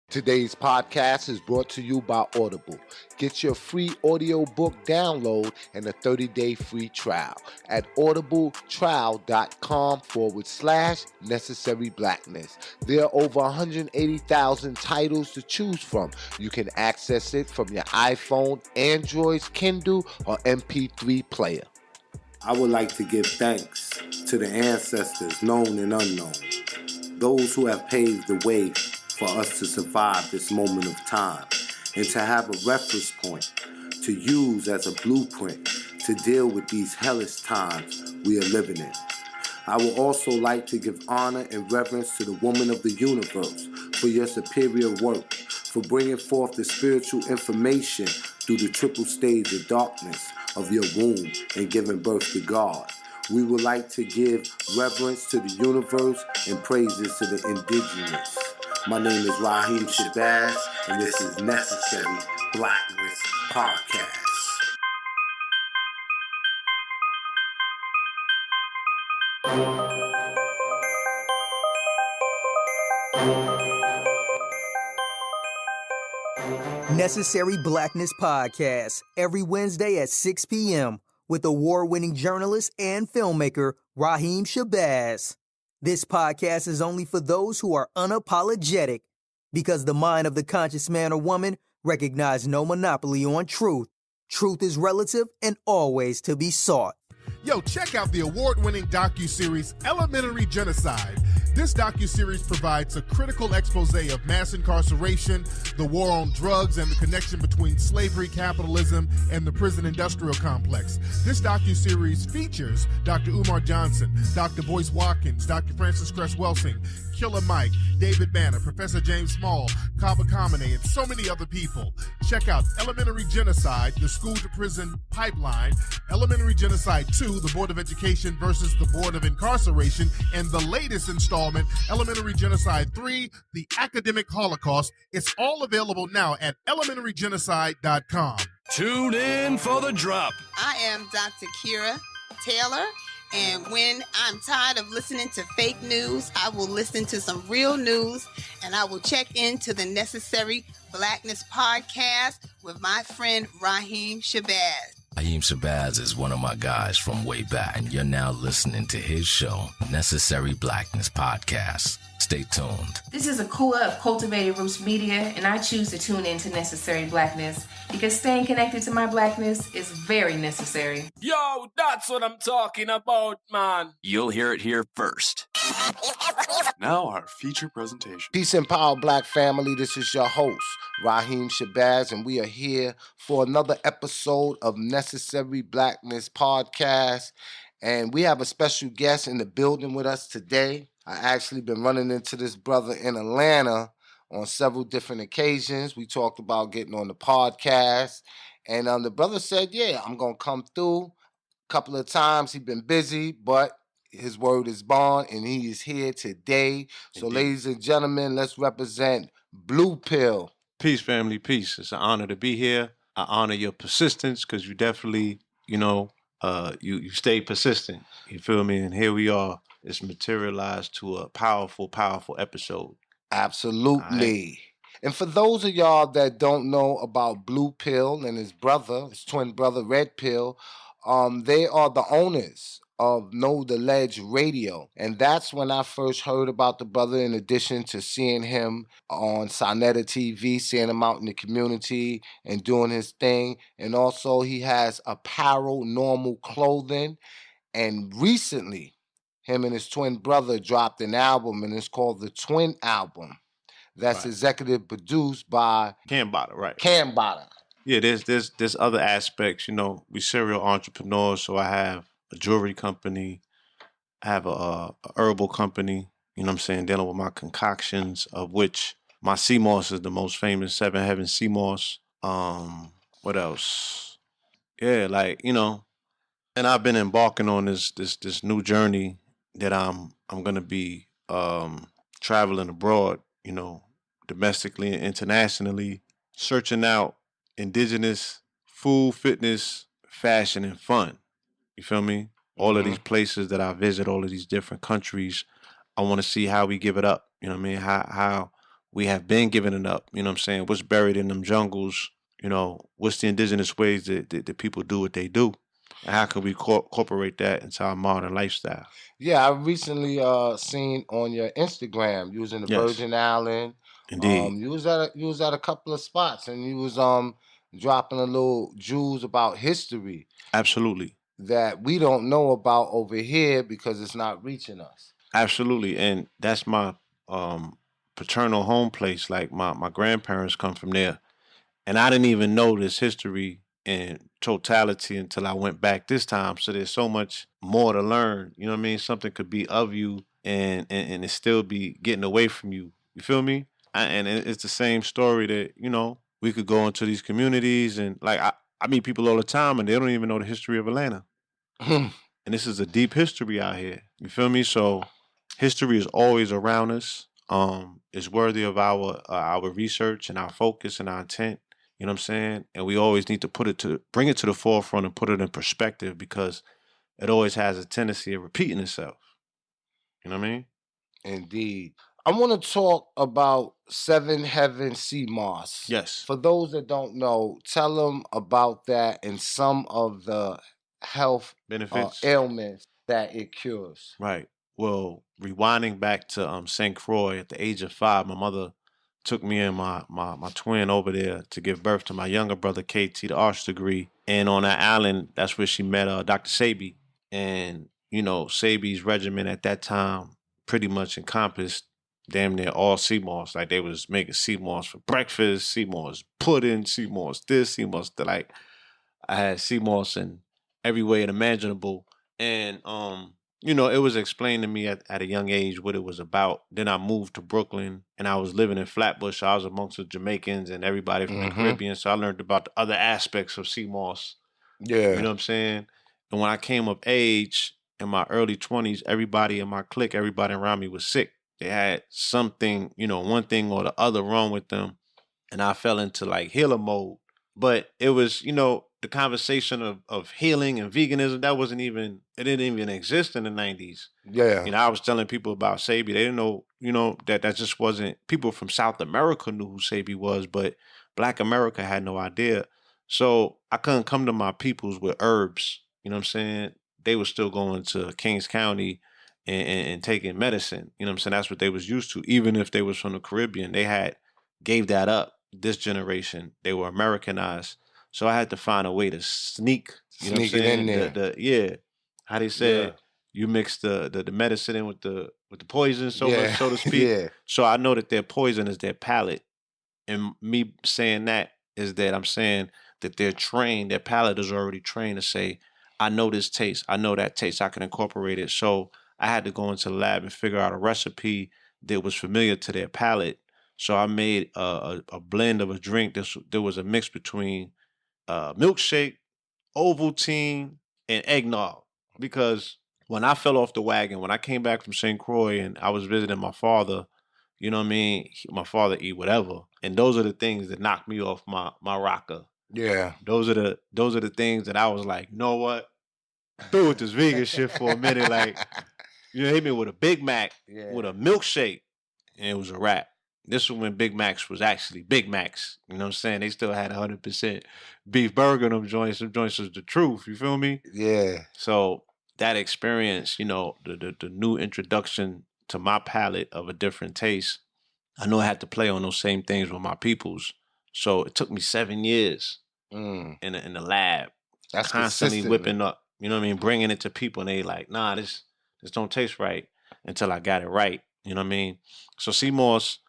Today's podcast is brought to you by Audible. Get your free audiobook download and a 30-day free trial at audibletrial.com/necessary blackness. There are over 180,000 titles to choose from. You can access it from your iPhone, Android's Kindle, or MP3 player. I would like to give thanks to the ancestors, known and unknown, those who have paved the way for us to survive this moment of time and to have a reference point to use as a blueprint to deal with these hellish times we are living in. I would also like to give honor and reverence to the woman of the universe for your superior work, for bringing forth the spiritual information through the triple stage of darkness of your womb and giving birth to God. We would like to give reverence to the universe and praises to the indigenous. My name is Raheem Shabazz, and this is Necessary Blackness Podcast. Necessary Blackness Podcast, every Wednesday at 6 p.m. with award-winning journalist and filmmaker Raheem Shabazz. This podcast is only for those who are unapologetic, because the mind of the conscious man or woman recognizes no monopoly on truth. Truth is relative and always to be sought. Yo, check out the award-winning docuseries Elementary Genocide. This docuseries provides a critical expose of mass incarceration, the war on drugs, and the connection between slavery, capitalism, and the prison industrial complex. This docuseries features Dr. Umar Johnson, Dr. Boyce Watkins, Dr. Francis Cress Welsing, Killer Mike, David Banner, Professor James Small, Kaba Kamene, and so many other people. Check out Elementary Genocide, the School to Prison Pipeline, Elementary Genocide 2, the Board of Education versus the Board of Incarceration, and the latest installment, Elementary Genocide 3, the Academic Holocaust. It's all available now at elementarygenocide.com. Tune in for the drop. I am Dr. Kira Taylor, and when I'm tired of listening to fake news, I will listen to some real news, and I will check into the Necessary Blackness Podcast with my friend Raheem Shabazz. Raheem Shabazz is one of my guys from way back, and you're now listening to his show, Necessary Blackness Podcast. Stay tuned. This is Akua of Cultivated Roots Media, and I choose to tune in to Necessary Blackness because staying connected to my blackness is very necessary. Yo, that's what I'm talking about, man. You'll hear it here first. Now our feature presentation. Peace and power, Black family. This is your host, Raheem Shabazz, and we are here for another episode of Necessary Blackness Podcast. And we have a special guest in the building with us today. I actually been running into this brother in Atlanta on several different occasions. We talked about getting on the podcast, and the brother said, yeah, I'm going to come through. A couple of times. He's been busy, but his word is bond, and he is here today. So, ladies and gentlemen, let's represent Blue Pill. Peace, family, peace. It's an honor to be here. I honor your persistence because you definitely, you stay persistent. You feel me? And here we are. It's materialized to a powerful, powerful episode. Absolutely. Right. And for those of y'all that don't know about Blue Pill and his brother, his twin brother, Red Pill, they are the owners of Know the Ledge Radio. And that's when I first heard about the brother, in addition to seeing him on Sonetta TV, seeing him out in the community and doing his thing. And also he has apparel, normal clothing. And recently, him and his twin brother dropped an album, and it's called the Twin Album. That's executive produced by Cam Bada, right? Cam Bada. Yeah, there's other aspects. We serial entrepreneurs, so I have a jewelry company, I have a herbal company. You know what I'm saying? Dealing with my concoctions, of which my sea moss is the most famous, Seven Heavens sea moss. What else? Yeah, and I've been embarking on this new journey that I'm gonna be traveling abroad, domestically and internationally, searching out indigenous food, fitness, fashion, and fun. You feel me? All of these places that I visit, all of these different countries, I want to see how we give it up. You know what I mean? How we have been giving it up. You know what I'm saying? What's buried in them jungles? You know, what's the indigenous ways that people do what they do? And how can we incorporate that into our modern lifestyle? Yeah, I recently seen on your Instagram using the Yes. Virgin Island. Indeed. You was at a couple of spots and you was dropping a little jewels about history Absolutely. that we don't know about over here because it's not reaching us. Absolutely. And that's my paternal home place. Like my grandparents come from there. And I didn't even know this history in totality until I went back this time. So there's so much more to learn. You know what I mean? Something could be of you and it still be getting away from you. You feel me? And it's the same story that, you know, we could go into these communities and like I meet people all the time and they don't even know the history of Atlanta. And this is a deep history out here. You feel me? So history is always around us. It's worthy of our research and our focus and our intent. You know what I'm saying? And we always need to bring it to the forefront and put it in perspective because it always has a tendency of repeating itself. You know what I mean? Indeed. I want to talk about Seven Heaven Sea Moss. Yes. For those that don't know, tell them about that and some of the health benefits, ailments that it cures. Right. Well, rewinding back to St. Croix at the age of 5, my mother took me and my twin over there to give birth to my younger brother, KT, the arts degree. And on that island, that's where she met Dr. Sabi. And, you know, Sabi's regimen at that time pretty much encompassed damn near all sea moss. Like they was making sea moss for breakfast, sea moss pudding, sea moss this, sea moss that. Like I had sea moss in every way imaginable. And, you know, it was explained to me at a young age what it was about. Then I moved to Brooklyn and I was living in Flatbush. I was amongst the Jamaicans and everybody from the Caribbean. So I learned about the other aspects of sea moss. Yeah. You know what I'm saying? And when I came of age in my early 20s, everybody in my clique, everybody around me was sick. They had something, you know, one thing or the other wrong with them. And I fell into like healer mode. But it was, you know, the conversation of healing and veganism, it didn't even exist in the 90s. Yeah. You know, I was telling people about Sabi. They didn't know, you know, that just wasn't, people from South America knew who Sabi was, but Black America had no idea. So I couldn't come to my peoples with herbs. You know what I'm saying? They were still going to Kings County and taking medicine. You know what I'm saying? That's what they was used to. Even if they was from the Caribbean, they gave that up. This generation, they were Americanized. So I had to find a way to sneak it in there. How they said, you mix the medicine in with the poison, so to speak. Yeah. So I know that their poison is their palate. And me saying that is that I'm saying that they're trained, their palate is already trained to say, I know this taste, I know that taste, I can incorporate it. So I had to go into the lab and figure out a recipe that was familiar to their palate. So I made a blend of a drink. There was a mix between milkshake, Ovaltine, and eggnog. Because when I fell off the wagon, when I came back from St. Croix and I was visiting my father, you know what I mean? My father eat whatever. And those are the things that knocked me off my rocker. Yeah. Those are the things that I was like, you know what? Through with this vegan shit for a minute. Like, you know, hit me with a Big Mac, with a milkshake, and it was a wrap. This was when Big Macs was actually Big Macs. You know what I'm saying? They still had 100% beef burger. Them joints was the truth. You feel me? Yeah. So that experience, you know, the new introduction to my palate of a different taste, I know I had to play on those same things with my peoples. So it took me 7 years in the lab. That's constantly whipping up. You know what I mean? Bringing it to people and they like, nah, this don't taste right until I got it right. You know what I mean? So sea moss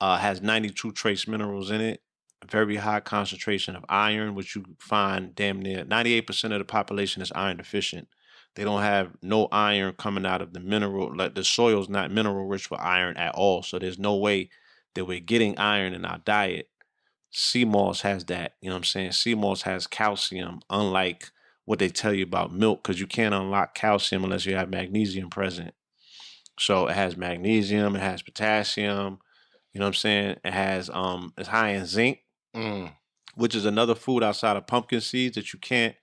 has 92 trace minerals in it, a very high concentration of iron, which you find damn near 98% of the population is iron deficient. They don't have no iron coming out of the mineral, like the soil's not mineral rich with iron at all. So there's no way that we're getting iron in our diet. Sea moss has that, you know what I'm saying? Sea moss has calcium, unlike what they tell you about milk, because you can't unlock calcium unless you have magnesium present. So it has magnesium, it has potassium, you know what I'm saying? It has it's high in zinc, which is another food outside of pumpkin seeds that you can't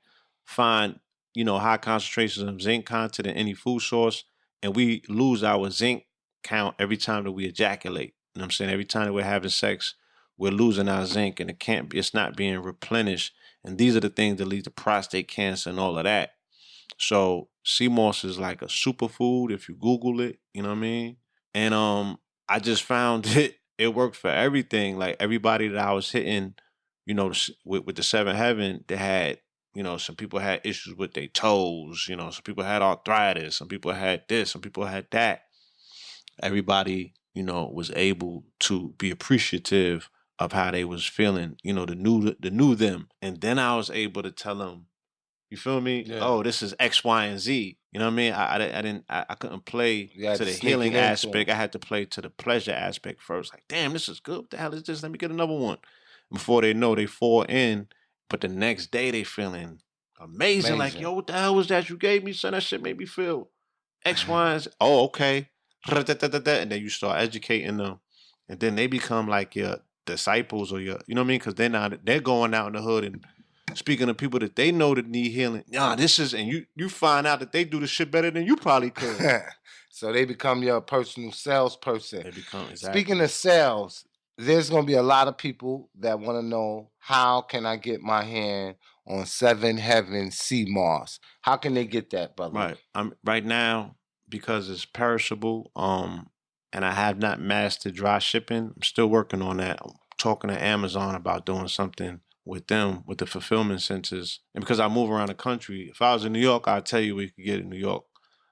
find, you know, high concentrations of zinc content in any food source. And we lose our zinc count every time that we ejaculate. You know what I'm saying? Every time that we're having sex, we're losing our zinc, and it's not being replenished. And these are the things that lead to prostate cancer and all of that. So sea moss is like a superfood if you Google it, you know what I mean? And I just found it worked for everything. Like everybody that I was hitting, you know, with the seven heaven, they had, you know, some people had issues with their toes, you know, some people had arthritis, some people had this, some people had that. Everybody, you know, was able to be appreciative of how they was feeling, you know, the new them. And then I was able to tell them, you feel me? Yeah. Oh, this is X, Y, and Z. You know what I mean? I couldn't play to the healing aspect. I had to play to the pleasure aspect first. Like, damn, this is good. What the hell is this? Let me get another one. Before they know, they fall in. But the next day, they feeling amazing. Like, yo, what the hell was that you gave me, son? That shit made me feel X, Y, and Z. Oh, okay. And then you start educating them. And then they become like your disciples or your, you know what I mean? Because they're going out in the hood and speaking to people that they know that need healing. This is, and you find out that they do the shit better than you probably could. So they become your personal salesperson. They become, exactly. Speaking of sales, there's going to be a lot of people that want to know, how can I get my hand on Seven Heaven Sea Moss? How can they get that, brother? Right. Right now, because it's perishable, and I have not mastered dry shipping, I'm still working on that. I'm talking to Amazon about doing something with them, with the fulfillment centers. And because I move around the country, if I was in New York, I'd tell you where you could get it in New York.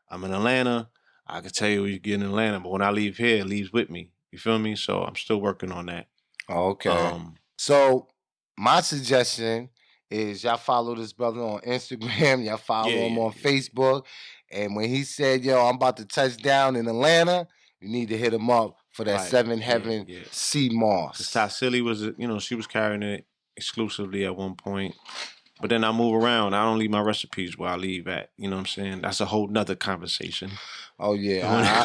I'm in Atlanta, I could tell you where you get in Atlanta, but when I leave here, it leaves with me. You feel me? So I'm still working on that. Okay. So my suggestion is y'all follow this brother on Instagram, y'all follow him on Facebook. And when he said, yo, I'm about to touch down in Atlanta, you need to hit him up for that Seven Heaven Sea Moss. Tassili was, you know, she was carrying it exclusively at one point. But then I move around. I don't leave my recipes where I leave at. You know what I'm saying? That's a whole nother conversation. Oh, yeah.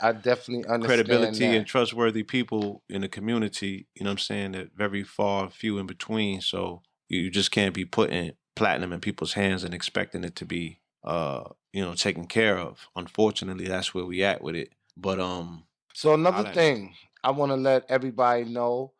I definitely understand credibility that. And trustworthy people in the community, you know what I'm saying, that very far few in between. So you just can't be putting platinum in people's hands and expecting it to be, you know, taken care of. Unfortunately, that's where we at with it. But so another thing I want to let everybody know,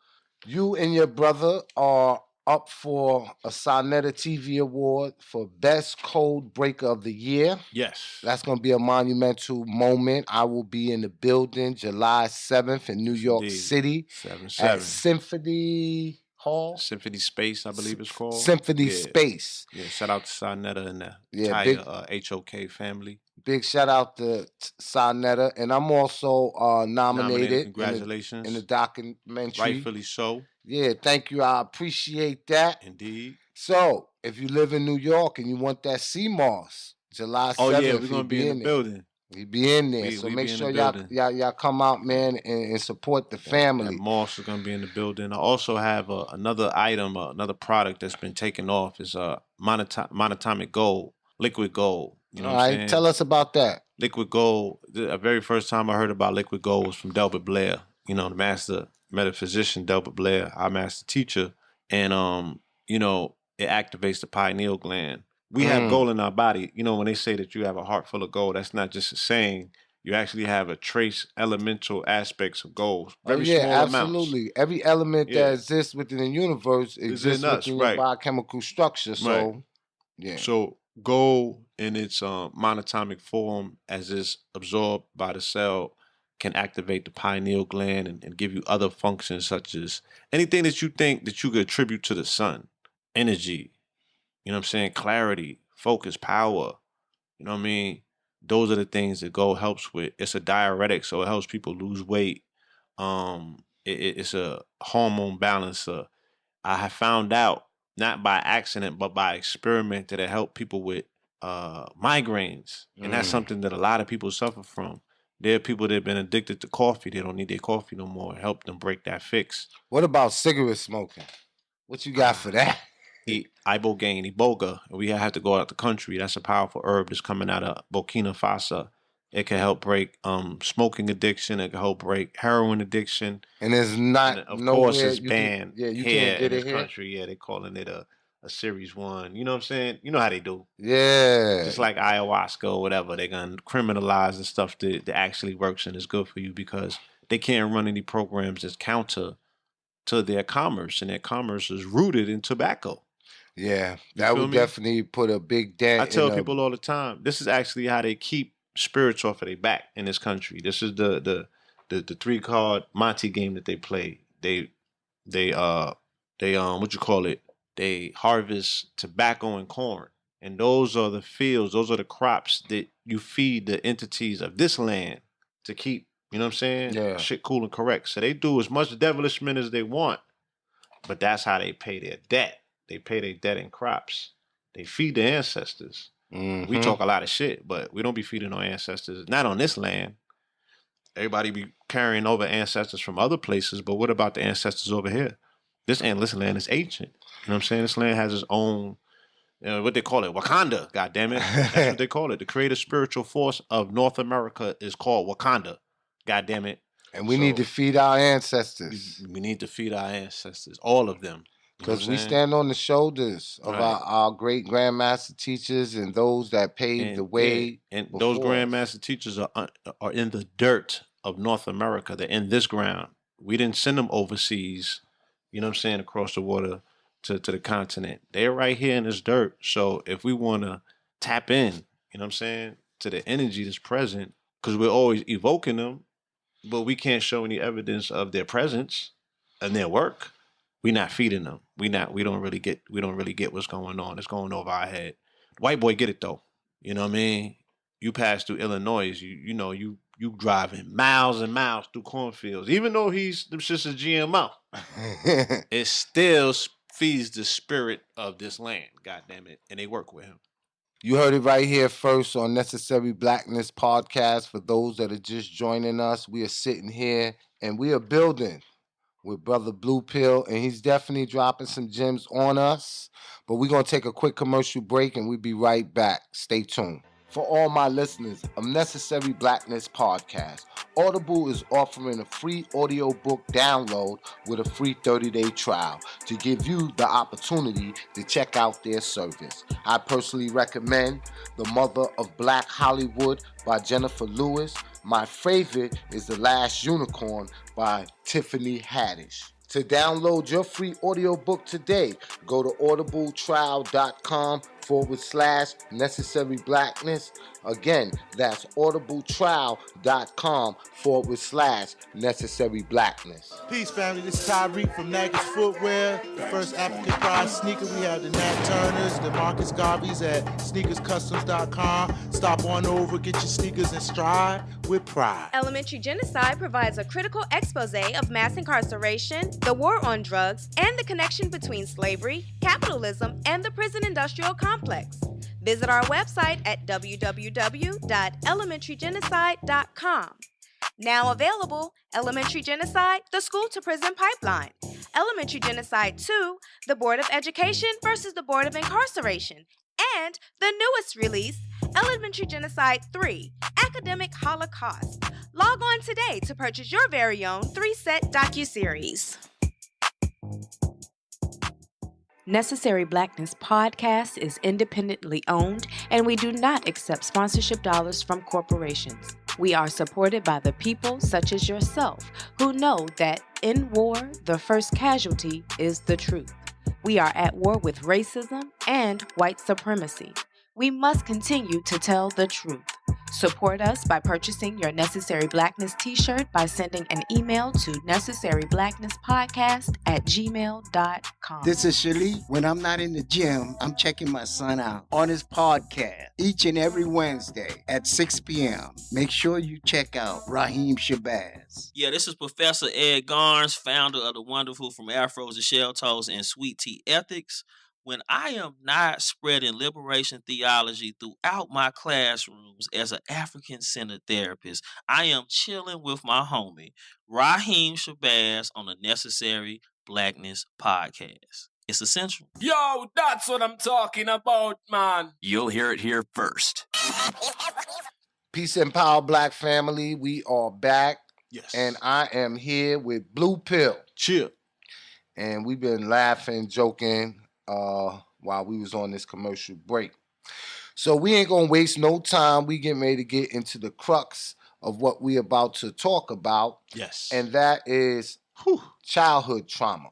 you and your brother are up for a Sonetta TV Award for Best Code Breaker of the Year. Yes. That's going to be a monumental moment. I will be in the building July 7th in New York City 7/7. at Symphony Hall. Symphony Space, I believe it's called. Symphony Space. Yeah, shout out to Sonetta and the entire HOK family. Big shout out to Sonetta. And I'm also nominated. Congratulations. In the documentary. Rightfully so. Yeah, thank you. I appreciate that. Indeed. So, if you live in New York and you want that sea moss, July 7th, oh yeah, we're gonna be in the building. We be in there, so make sure y'all come out, man, and support the family. Moss is gonna be in the building. I also have another item, another product that's been taken off is monatomic gold, liquid gold. You know what I'm saying? Tell us about that. Liquid gold. The very first time I heard about liquid gold was from Delbert Blair. You know, the master metaphysician Delbert Blair, our master teacher, and you know, it activates the pineal gland. We have gold in our body. You know, when they say that you have a heart full of gold, that's not just a saying. You actually have a trace elemental aspects of gold. Very small absolutely. amounts. Every element that exists within the universe exists within your biochemical structure. So, So gold in its monatomic form, as it's absorbed by the cell, can activate the pineal gland and give you other functions such as anything that you think that you could attribute to the sun. Energy, you know what I'm saying? Clarity, focus, power. You know what I mean? Those are the things that gold helps with. It's a diuretic, so it helps people lose weight. It's a hormone balancer. I have found out, not by accident, but by experiment, that it helped people with migraines. And that's something that a lot of people suffer from. There are people that have been addicted to coffee. They don't need their coffee no more. Help them break that fix. What about cigarette smoking? What you got for that? Iboga. We have to go out the country. That's a powerful herb that's coming out of Burkina Faso. It can help break smoking addiction. It can help break heroin addiction. And it's not, and of course, it's banned you here can't get in it this here. country. Yeah, they're calling it a Series 1. You know what I'm saying? You know how they do. Yeah. Just like ayahuasca or whatever. They're going to criminalize the stuff that actually works and is good for you because they can't run any programs that's counter to their commerce, and their commerce is rooted in tobacco. Yeah, that would definitely put a big dent. I tell people all the time, this is actually how they keep spirits off of their back in this country. This is the 3-card Monte game that they play. They what you call it? They harvest tobacco and corn. And those are the fields, those are the crops that you feed the entities of this land to keep, you know what I'm saying? Yeah. Shit cool and correct. So they do as much devilishment as they want, but that's how they pay their debt. They pay their debt in crops. They feed the ancestors. Mm-hmm. We talk a lot of shit, but we don't be feeding our ancestors. Not on this land. Everybody be carrying over ancestors from other places, but what about the ancestors over here? This land is ancient. You know what I'm saying? This land has its own, what they call it, Wakanda, goddammit. That's what they call it. The creative spiritual force of North America is called Wakanda, goddammit. And we need to feed our ancestors. We need to feed our ancestors, all of them. Because we stand on the shoulders of our great grandmaster teachers and those that paved the way. And those grandmaster teachers are in the dirt of North America. They're in this ground. We didn't send them overseas, you know what I'm saying, across the water to the continent. They're right here in this dirt. So if we want to tap in, you know what I'm saying, to the energy that's present, because we're always evoking them, but we can't show any evidence of their presence and their work. We're not feeding them. We don't really get what's going on. It's going over our head. White boy get it though. You know what I mean? You pass through Illinois, you driving miles and miles through cornfields. Even though them shit's a GMO, it still feeds the spirit of this land. God damn it. And they work with him. You heard it right here first on Necessary Blackness Podcast. For those that are just joining us, we are sitting here and we are building with Brother Blue Pill, and he's definitely dropping some gems on us. But we're going to take a quick commercial break, and we'll be right back. Stay tuned. For all my listeners of Necessary Blackness Podcast, Audible is offering a free audiobook download with a free 30-day trial to give you the opportunity to check out their service. I personally recommend The Mother of Black Hollywood by Jennifer Lewis. My favorite is The Last Unicorn by Tiffany Haddish. To download your free audiobook today, go to audibletrial.com/necessary blackness. Again, that's audibletrial.com/necessary blackness. Peace, family. This is Tyreek from Naggers Footwear, the first African pride sneaker. We have the Nat Turners, the Marcus Garveys at sneakerscustoms.com. Stop on over, get your sneakers in stride with pride. Elementary Genocide provides a critical expose of mass incarceration, the war on drugs, and the connection between slavery, capitalism, and the prison industrial complex. Visit our website at www.elementarygenocide.com. Now available, Elementary Genocide, the School to Prison Pipeline. Elementary Genocide 2, the Board of Education versus the Board of Incarceration. And the newest release, Elementary Genocide 3, Academic Holocaust. Log on today to purchase your very own 3-set docuseries. Necessary Blackness Podcast is independently owned, and we do not accept sponsorship dollars from corporations. We are supported by the people such as yourself who know that in war, the first casualty is the truth. We are at war with racism and white supremacy. We must continue to tell the truth. Support us by purchasing your Necessary Blackness t-shirt by sending an email to necessaryblacknesspodcast@gmail.com. This is Shali. When I'm not in the gym, I'm checking my son out on his podcast each and every Wednesday at 6 p.m. Make sure you check out Raheem Shabazz. Yeah, this is Professor Ed Garnes, founder of the wonderful From Afros to Shell Toes and Sweet Tea Ethics. When I am not spreading liberation theology throughout my classrooms as an African-centered therapist, I am chilling with my homie, Raheem Shabazz, on the Necessary Blackness Podcast. It's essential. Yo, that's what I'm talking about, man. You'll hear it here first. Peace and power, Black family. We are back. Yes. And I am here with Blue Pill. Chill. And we've been laughing, joking, while we was on this commercial break. So we ain't gonna waste no time. We getting ready to get into the crux of what we're about to talk about. Yes. And that is childhood trauma.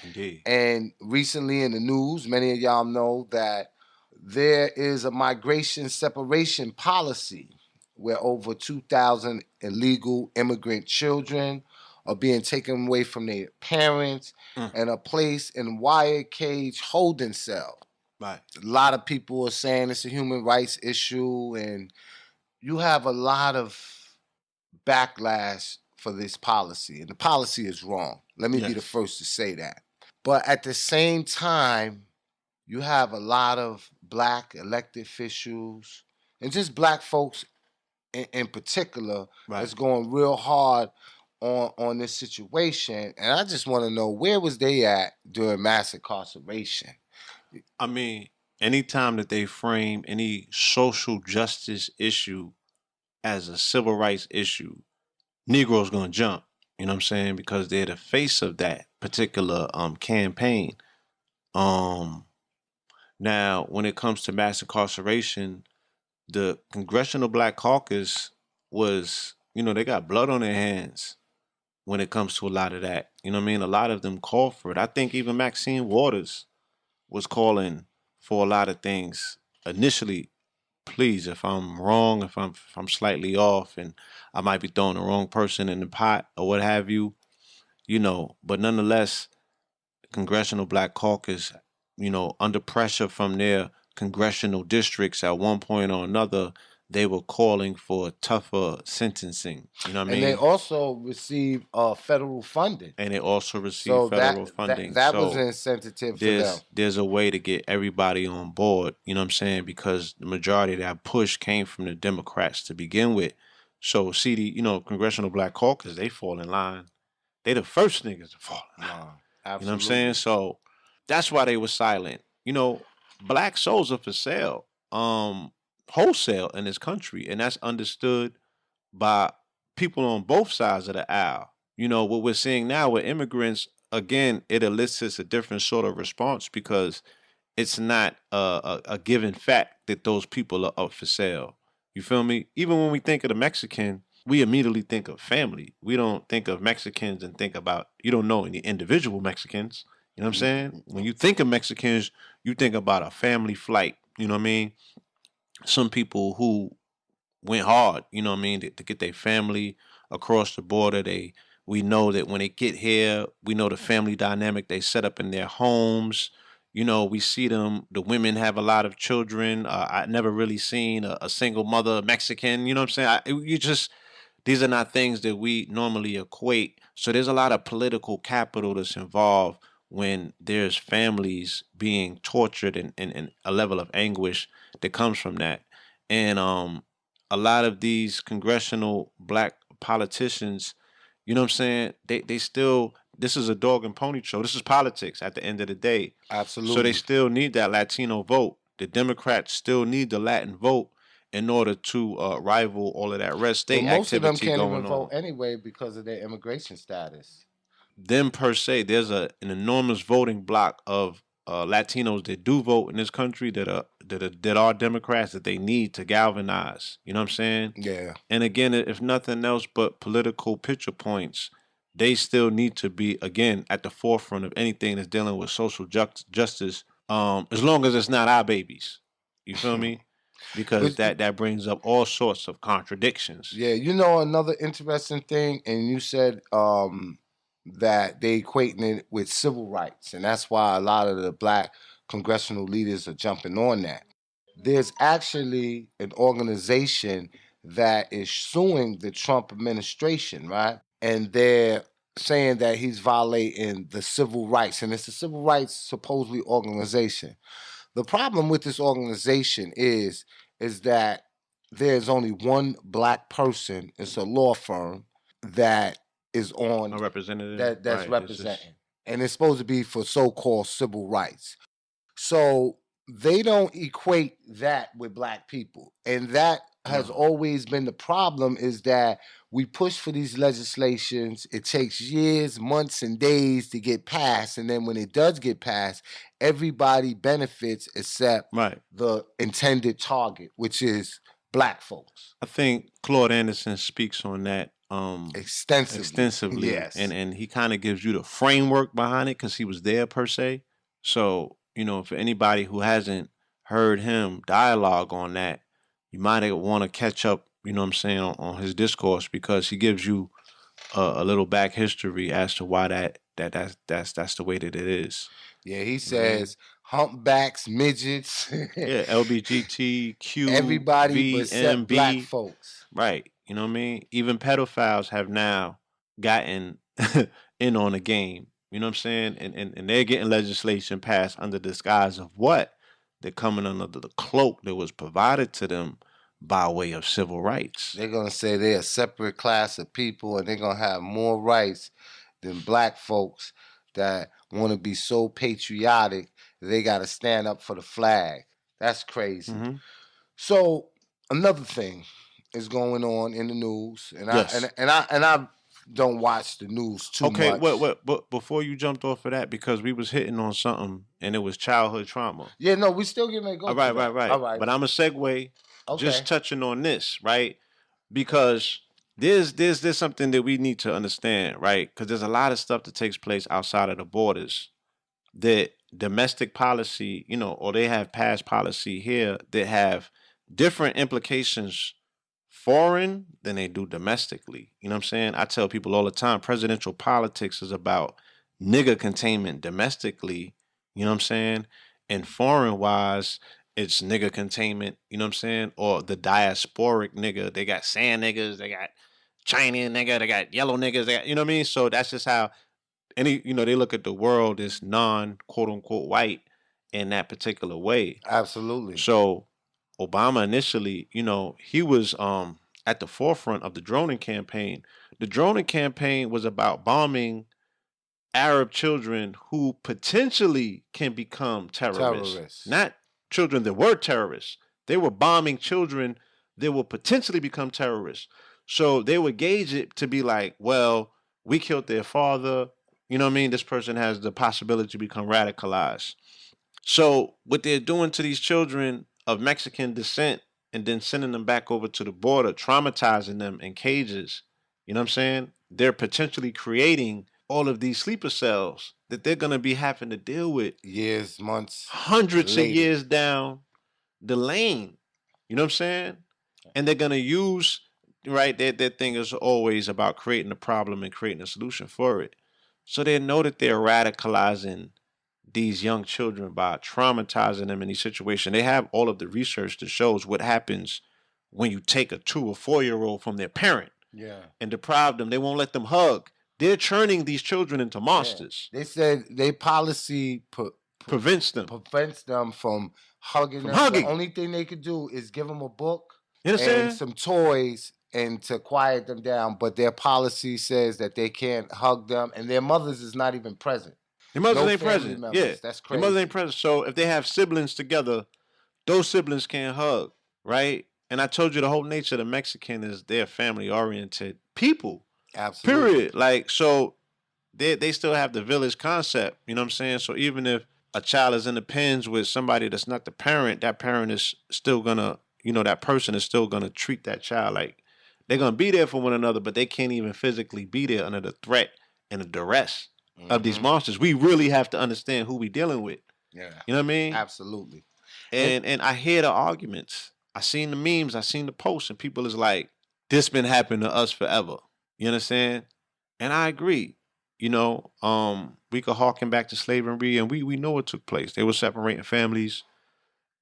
Indeed. And recently in the news, many of y'all know that there is a migration separation policy where over 2,000 illegal immigrant children are being taken away from their parents and are placed in wire cage holding cell. Right. A lot of people are saying it's a human rights issue, and you have a lot of backlash for this policy. And the policy is wrong. Let me be the first to say that. But at the same time, you have a lot of black elected officials and just black folks in particular that's going real hard on this situation. And I just want to know, where was they at during mass incarceration? I mean, anytime that they frame any social justice issue as a civil rights issue, Negroes gonna jump. You know what I'm saying? Because they're the face of that particular campaign. Now, when it comes to mass incarceration, the Congressional Black Caucus was, they got blood on their hands when it comes to a lot of that. You know what I mean? A lot of them call for it. I think even Maxine Waters was calling for a lot of things initially. Please, if I'm wrong, if I'm slightly off, and I might be throwing the wrong person in the pot or what have you, but nonetheless, Congressional Black Caucus, under pressure from their congressional districts at one point or another, they were calling for tougher sentencing. You know what I mean? And they also received federal funding. And they also received federal funding. That was an incentive for them. There's a way to get everybody on board, you know what I'm saying? Because the majority of that push came from the Democrats to begin with. So see the, Congressional Black Caucus, they fall in line. They the first niggas to fall in line. Absolutely. You know what I'm saying? So that's why they were silent. Black souls are for sale. Wholesale in this country, and that's understood by people on both sides of the aisle. What we're seeing now with immigrants, again, it elicits a different sort of response because it's not a given fact that those people are up for sale. You feel me? Even when we think of the Mexican, we immediately think of family. We don't think of Mexicans and think about, you don't know any individual Mexicans. You know what I'm saying? When you think of Mexicans, you think about a family flight. You know what I mean? Some people who went hard, you know what I mean, to get their family across the border. We know that when they get here, we know the family dynamic they set up in their homes. We see them, the women have a lot of children. I never really seen a single mother Mexican, you know what I'm saying? These are not things that we normally equate. So there's a lot of political capital that's involved when there's families being tortured and a level of anguish that comes from that. And a lot of these congressional black politicians, you know what I'm saying, they still, this is a dog and pony show. This is politics at the end of the day. Absolutely. So they still need that Latino vote. The Democrats still need the Latin vote in order to rival all of that red state most activity of them can't going even on. vote anyway because of their immigration status. Them per se, there's an enormous voting block of Latinos that do vote in this country that are Democrats that they need to galvanize. You know what I'm saying? Yeah. And again, if nothing else but political picture points, they still need to be, again, at the forefront of anything that's dealing with social justice, as long as it's not our babies. You feel me? Because that brings up all sorts of contradictions. Yeah, another interesting thing, and you said that they equating it with civil rights, and that's why a lot of the black congressional leaders are jumping on that. There's actually an organization that is suing the Trump administration, right? And they're saying that he's violating the civil rights, and it's a civil rights supposedly organization. The problem with this organization is that there's only one black person. It's a law firm that is on a representative that's right, representing, and it's supposed to be for so-called civil rights. So they don't equate that with black people, and that has always been the problem, is that we push for these legislations. It takes years, months, and days to get passed, and then when it does get passed, everybody benefits except the intended target, which is black folks. I think Claude Anderson speaks on that extensively. Yes. And he kind of gives you the framework behind it because he was there per se. So, for anybody who hasn't heard him dialogue on that, you might want to catch up, on his discourse because he gives you a little back history as to why that's the way that it is. Yeah, he says humpbacks, midgets, LBGTQ, everybody but black folks. Right. You know what I mean? Even pedophiles have now gotten in on the game. You know what I'm saying? And they're getting legislation passed under the disguise of what? They're coming under the cloak that was provided to them by way of civil rights. They're going to say they're a separate class of people and they're going to have more rights than black folks that want to be so patriotic that they got to stand up for the flag. That's crazy. Mm-hmm. So another thing is going on in the news, and Yes. I don't watch the news too much. Okay, but before you jumped off of that, because we was hitting on something and it was childhood trauma. Yeah, no, we still getting to go. All right. All right. But I'm a segue, Okay. just touching on this, right? Because there's something that we need to understand, right? Because there's a lot of stuff that takes place outside of the borders that domestic policy, or they have passed policy here that have different implications foreign than they do domestically. You know what I'm saying? I tell people all the time, presidential politics is about nigga containment domestically, you know what I'm saying? And foreign wise, it's nigga containment, you know what I'm saying? Or the diasporic nigga. They got sand niggas, they got Chinese nigga, they got yellow niggas, they got, you know what I mean? So that's just how they look at the world as non quote unquote white in that particular way. Absolutely. So Obama initially, he was at the forefront of the droning campaign. The droning campaign was about bombing Arab children who potentially can become terrorists. Not children that were terrorists. They were bombing children that will potentially become terrorists. So they would gauge it to be like, well, we killed their father. You know what I mean? This person has the possibility to become radicalized. So what they're doing to these children of Mexican descent and then sending them back over to the border, traumatizing them in cages, you know what I'm saying? They're potentially creating all of these sleeper cells that they're going to be having to deal with years, months, hundreds later. of years down the lane. You know what I'm saying? And they're going to use, right, their thing is always about creating a problem and creating a solution for it. So they know that they're radicalizing these young children by traumatizing them in these situations. They have all of the research that shows what happens when you take a 2 or 4-year-old from their parent and deprive them. They won't let them hug. They're turning these children into monsters. Yeah. They said their policy prevents them from hugging them. Hugging. The only thing they could do is give them a book You understand? and some toys and to quiet them down. But their policy says that they can't hug them, and their mothers is not even present. Their mothers No ain't family present. members. Yeah, That's crazy. Their mothers ain't present. So if they have siblings together, those siblings can't hug, right? And I told you the whole nature of the Mexican is they're family-oriented people. Absolutely. Period. Like, so they still have the village concept, you know what I'm saying? So even if a child is in the pens with somebody that's not the parent, that parent is still gonna, that person is still gonna treat that child like they're gonna be there for one another, but they can't even physically be there under the threat and the duress of these monsters. We really have to understand who we dealing with. Yeah. You know what I mean? Absolutely. And I hear the arguments. I seen the memes, I seen the posts, and people is like, this been happening to us forever. You understand? And I agree. We could harken back to slavery, and we know what took place. They were separating families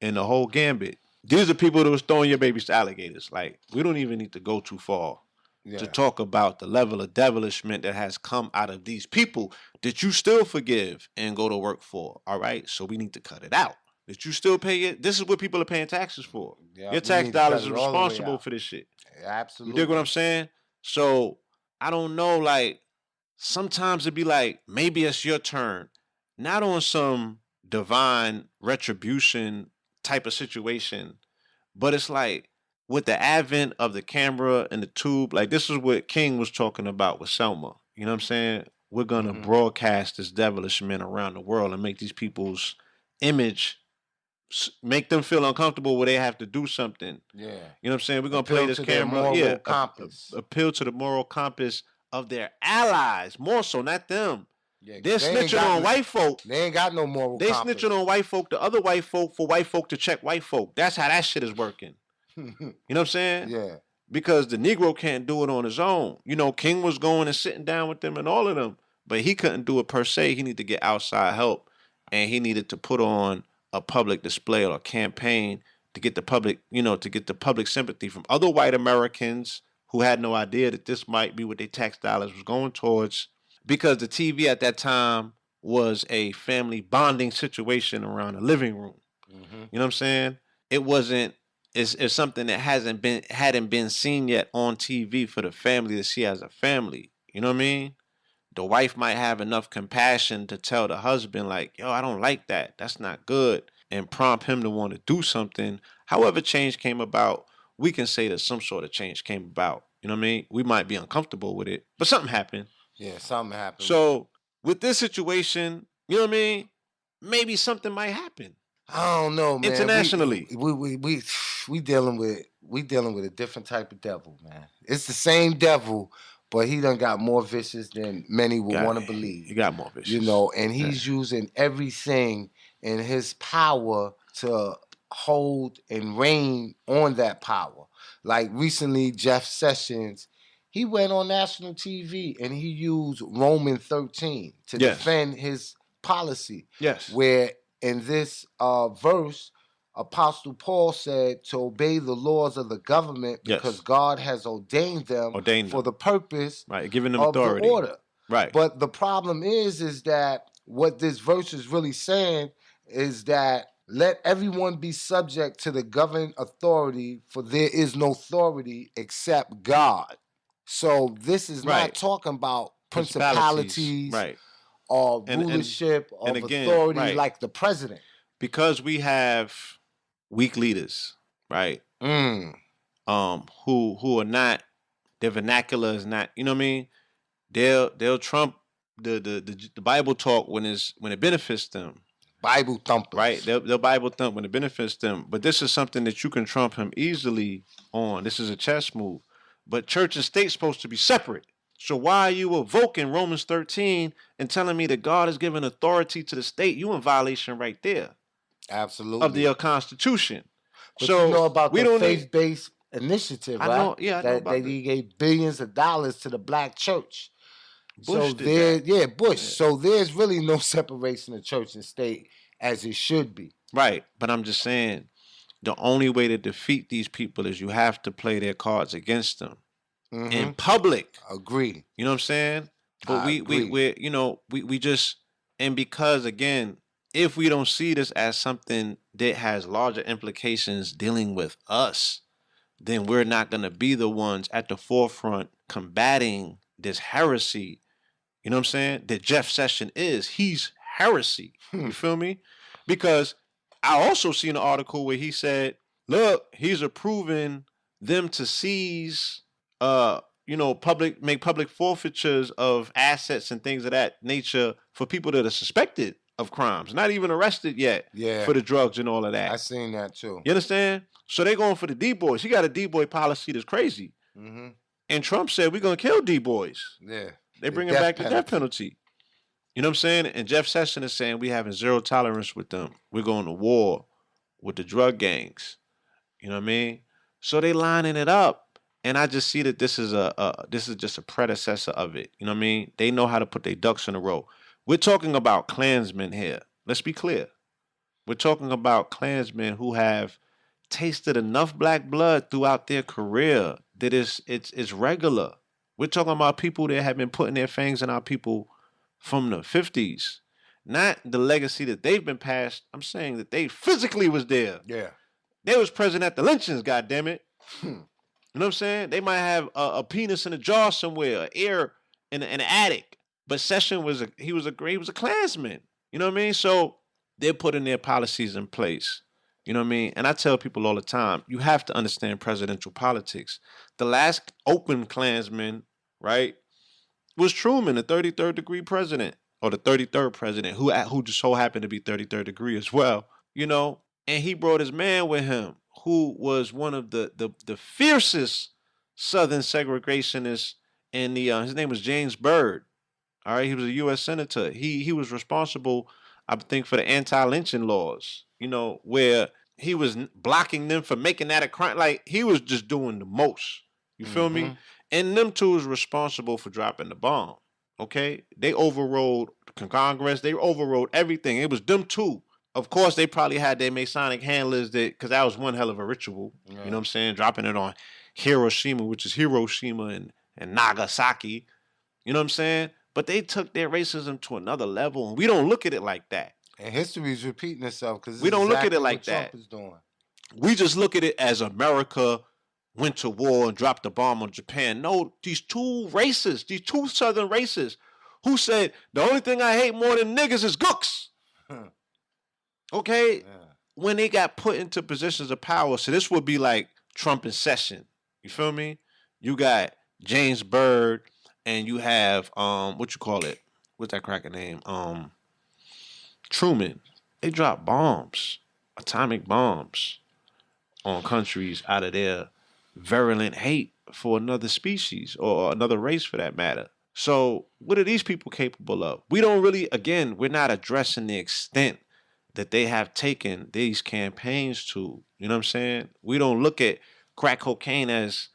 and the whole gambit. These are people that was throwing your babies to alligators. Like, we don't even need to go too far to talk about the level of devilishment that has come out of these people that you still forgive and go to work for. All right? So we need to cut it out. That you still pay it. This is what people are paying taxes for. Yeah, your we tax need to cut dollars it are all the way responsible out. for this shit. Absolutely. You dig what I'm saying? So I don't know, like, sometimes it'd be like, maybe it's your turn. Not on some divine retribution type of situation, but it's like with the advent of the camera and the tube, like this is what King was talking about with Selma. You know what I'm saying? We're going to broadcast this devilishment around the world and make these people's image make them feel uncomfortable where they have to do something. Yeah. You know what I'm saying? We're going to play this to their camera. moral compass. Appeal to the moral compass of their allies, more so, not them. Yeah, They're snitching on white folk. They ain't got no moral They compass. snitching on white folk, the other white folk, for white folk to check white folk. That's how that shit is working. You know what I'm saying? Yeah. Because the Negro can't do it on his own. You know, King was going and sitting down with them and all of them, but he couldn't do it per se. He needed to get outside help, and he needed to put on a public display or a campaign to get the public, to get the public sympathy from other white Americans who had no idea that this might be what their tax dollars was going towards. Because the TV at that time was a family bonding situation around a living room. Mm-hmm. You know what I'm saying? It wasn't. It's something that hadn't been seen yet on TV for the family to see as a family. You know what I mean? The wife might have enough compassion to tell the husband, like, yo, I don't like that. That's not good. And prompt him to want to do something. However change came about, we can say that some sort of change came about. You know what I mean? We might be uncomfortable with it, but something happened. Yeah, something happened. So with this situation, you know what I mean? Maybe something might happen. I don't know, man. Internationally, we dealing with a different type of devil, man. It's the same devil, but he done got more vicious than many would want to believe. He got more vicious, and he's using everything in his power to hold and reign on that power. Like recently, Jeff Sessions, he went on national TV and he used Romans 13 to defend his policy. Yes, where in this verse, Apostle Paul said to obey the laws of the government because God has ordained them for the purpose giving them of authority. the order. Right. But the problem is that what this verse is really saying is that let everyone be subject to the governing authority, for there is no authority except God. So this is not talking about principalities, or rulership of authority like the president. Because we have weak leaders, right? Who are not, their vernacular is not, you know what I mean? They'll trump the Bible talk when it benefits them. Bible thumpers. Right. They'll Bible thump when it benefits them. But this is something that you can trump him easily on. This is a chess move. But church and state's supposed to be separate. So why are you evoking Romans 13 and telling me that God has given authority to the state? You in violation right there. Absolutely. Of the Constitution. But so you know about we the don't faith-based initiative, right? I know, yeah, I know about that he gave billions of dollars to the black church. Bush so did that. Bush. Yeah. So there's really no separation of church and state as it should be. Right. But I'm just saying, the only way to defeat these people is you have to play their cards against them. In public. Agree. You know what I'm saying? But we just, and because again, if we don't see this as something that has larger implications dealing with us, then we're not going to be the ones at the forefront combating this heresy. You know what I'm saying? That Jeff Sessions is. He's heresy. You feel me? Because I also seen an article where he said, look, he's approving them to seize make public forfeitures of assets and things of that nature for people that are suspected of crimes, not even arrested yet for the drugs and all of that. I seen that too. You understand? So they going for the D-boys. He got a D-boy policy that's crazy. And Trump said, we're going to kill D-boys. Yeah. They bringing back the death penalty. You know what I'm saying? And Jeff Sessions is saying we having zero tolerance with them. We're going to war with the drug gangs. You know what I mean? So they lining it up. And I just see that this is just a predecessor of it. You know what I mean? They know how to put their ducks in a row. We're talking about Klansmen here. Let's be clear. We're talking about Klansmen who have tasted enough black blood throughout their career that it's regular. We're talking about people that have been putting their fangs in our people from the 50s. Not the legacy that they've been passed. I'm saying that they physically was there. Yeah. They was present at the lynchings, goddammit. You know what I'm saying? They might have a penis in a jar somewhere, an ear in an attic. But Sessions was a Klansman. You know what I mean? So they're putting their policies in place. You know what I mean? And I tell people all the time, you have to understand presidential politics. The last open Klansman, right, was Truman, the 33rd degree president, or the 33rd president, who just so happened to be 33rd degree as well. You know, And he brought his man with him, who was one of the fiercest Southern segregationists in the his name was James Byrd. All right, he was a U.S. senator. He was responsible, I think, for the anti-lynching laws. Where he was blocking them from making that a crime. Like, he was just doing the most. You feel me? And them two was responsible for dropping the bomb. Okay, they overrode Congress. They overrode everything. It was them two. Of course, they probably had their Masonic handlers because that was one hell of a ritual. Yeah. You know what I'm saying? Dropping it on Hiroshima, which is Hiroshima and Nagasaki. You know what I'm saying? But they took their racism to another level, and we don't look at it like that. And history is repeating itself because we don't look at it like that. Trump is doing. We just look at it as America went to war and dropped the bomb on Japan. No, these two Southern racists, who said the only thing I hate more than niggas is gooks. Okay? Yeah. When they got put into positions of power, so this would be like Trump in session. You feel me? You got James Byrd and you have what you call it? What's that cracker name? Truman. They dropped bombs, atomic bombs, on countries out of their virulent hate for another species or another race for that matter. So what are these people capable of? We don't really, again, we're not addressing the extent that they have taken these campaigns to. You know what I'm saying? We don't look at crack cocaine as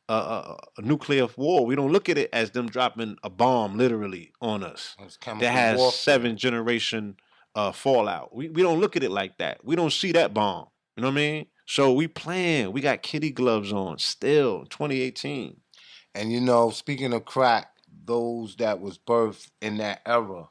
a nuclear war. We don't look at it as them dropping a bomb literally on us that has warfare. 7-generation fallout. We don't look at it like that. We don't see that bomb. You know what I mean? So we playing. We got kitty gloves on still, 2018. And speaking of crack, those that was birthed in that era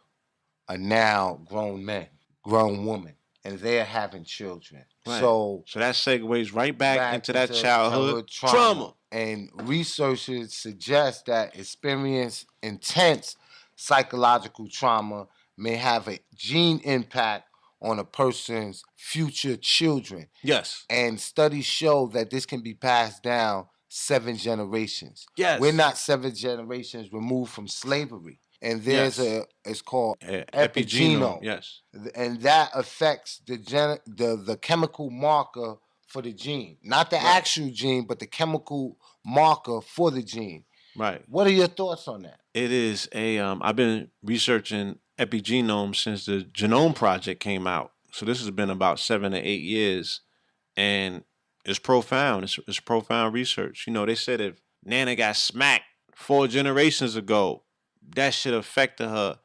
are now grown men, grown women, and they're having children. Right. So that segues right back into that childhood trauma. And researchers suggest that experience intense psychological trauma may have a gene impact on a person's future children. Yes. And studies show that this can be passed down 7 generations. Yes. We're not 7 generations removed from slavery. And there's it's called epigenome. Yes. And that affects the chemical marker for the gene. Not the actual gene, but the chemical marker for the gene. Right. What are your thoughts on that? It is I've been researching epigenome since the Genome Project came out. So this has been about 7 to 8 years. And it's profound. It's profound research. They said if Nana got smacked 4 generations ago, that shit affected her.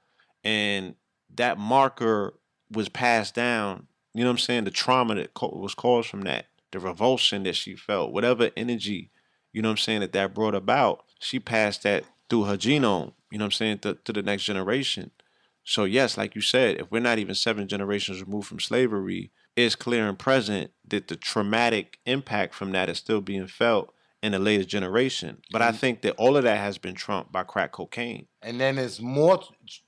And that marker was passed down. You know what I'm saying? The trauma that was caused from that, the revulsion that she felt, whatever energy, you know what I'm saying, that brought about, she passed that through her genome, you know what I'm saying, to the next generation. So yes, like you said, if we're not even 7 generations removed from slavery, it's clear and present that the traumatic impact from that is still being felt in the latest generation. But I think that all of that has been trumped by crack cocaine. And then there's more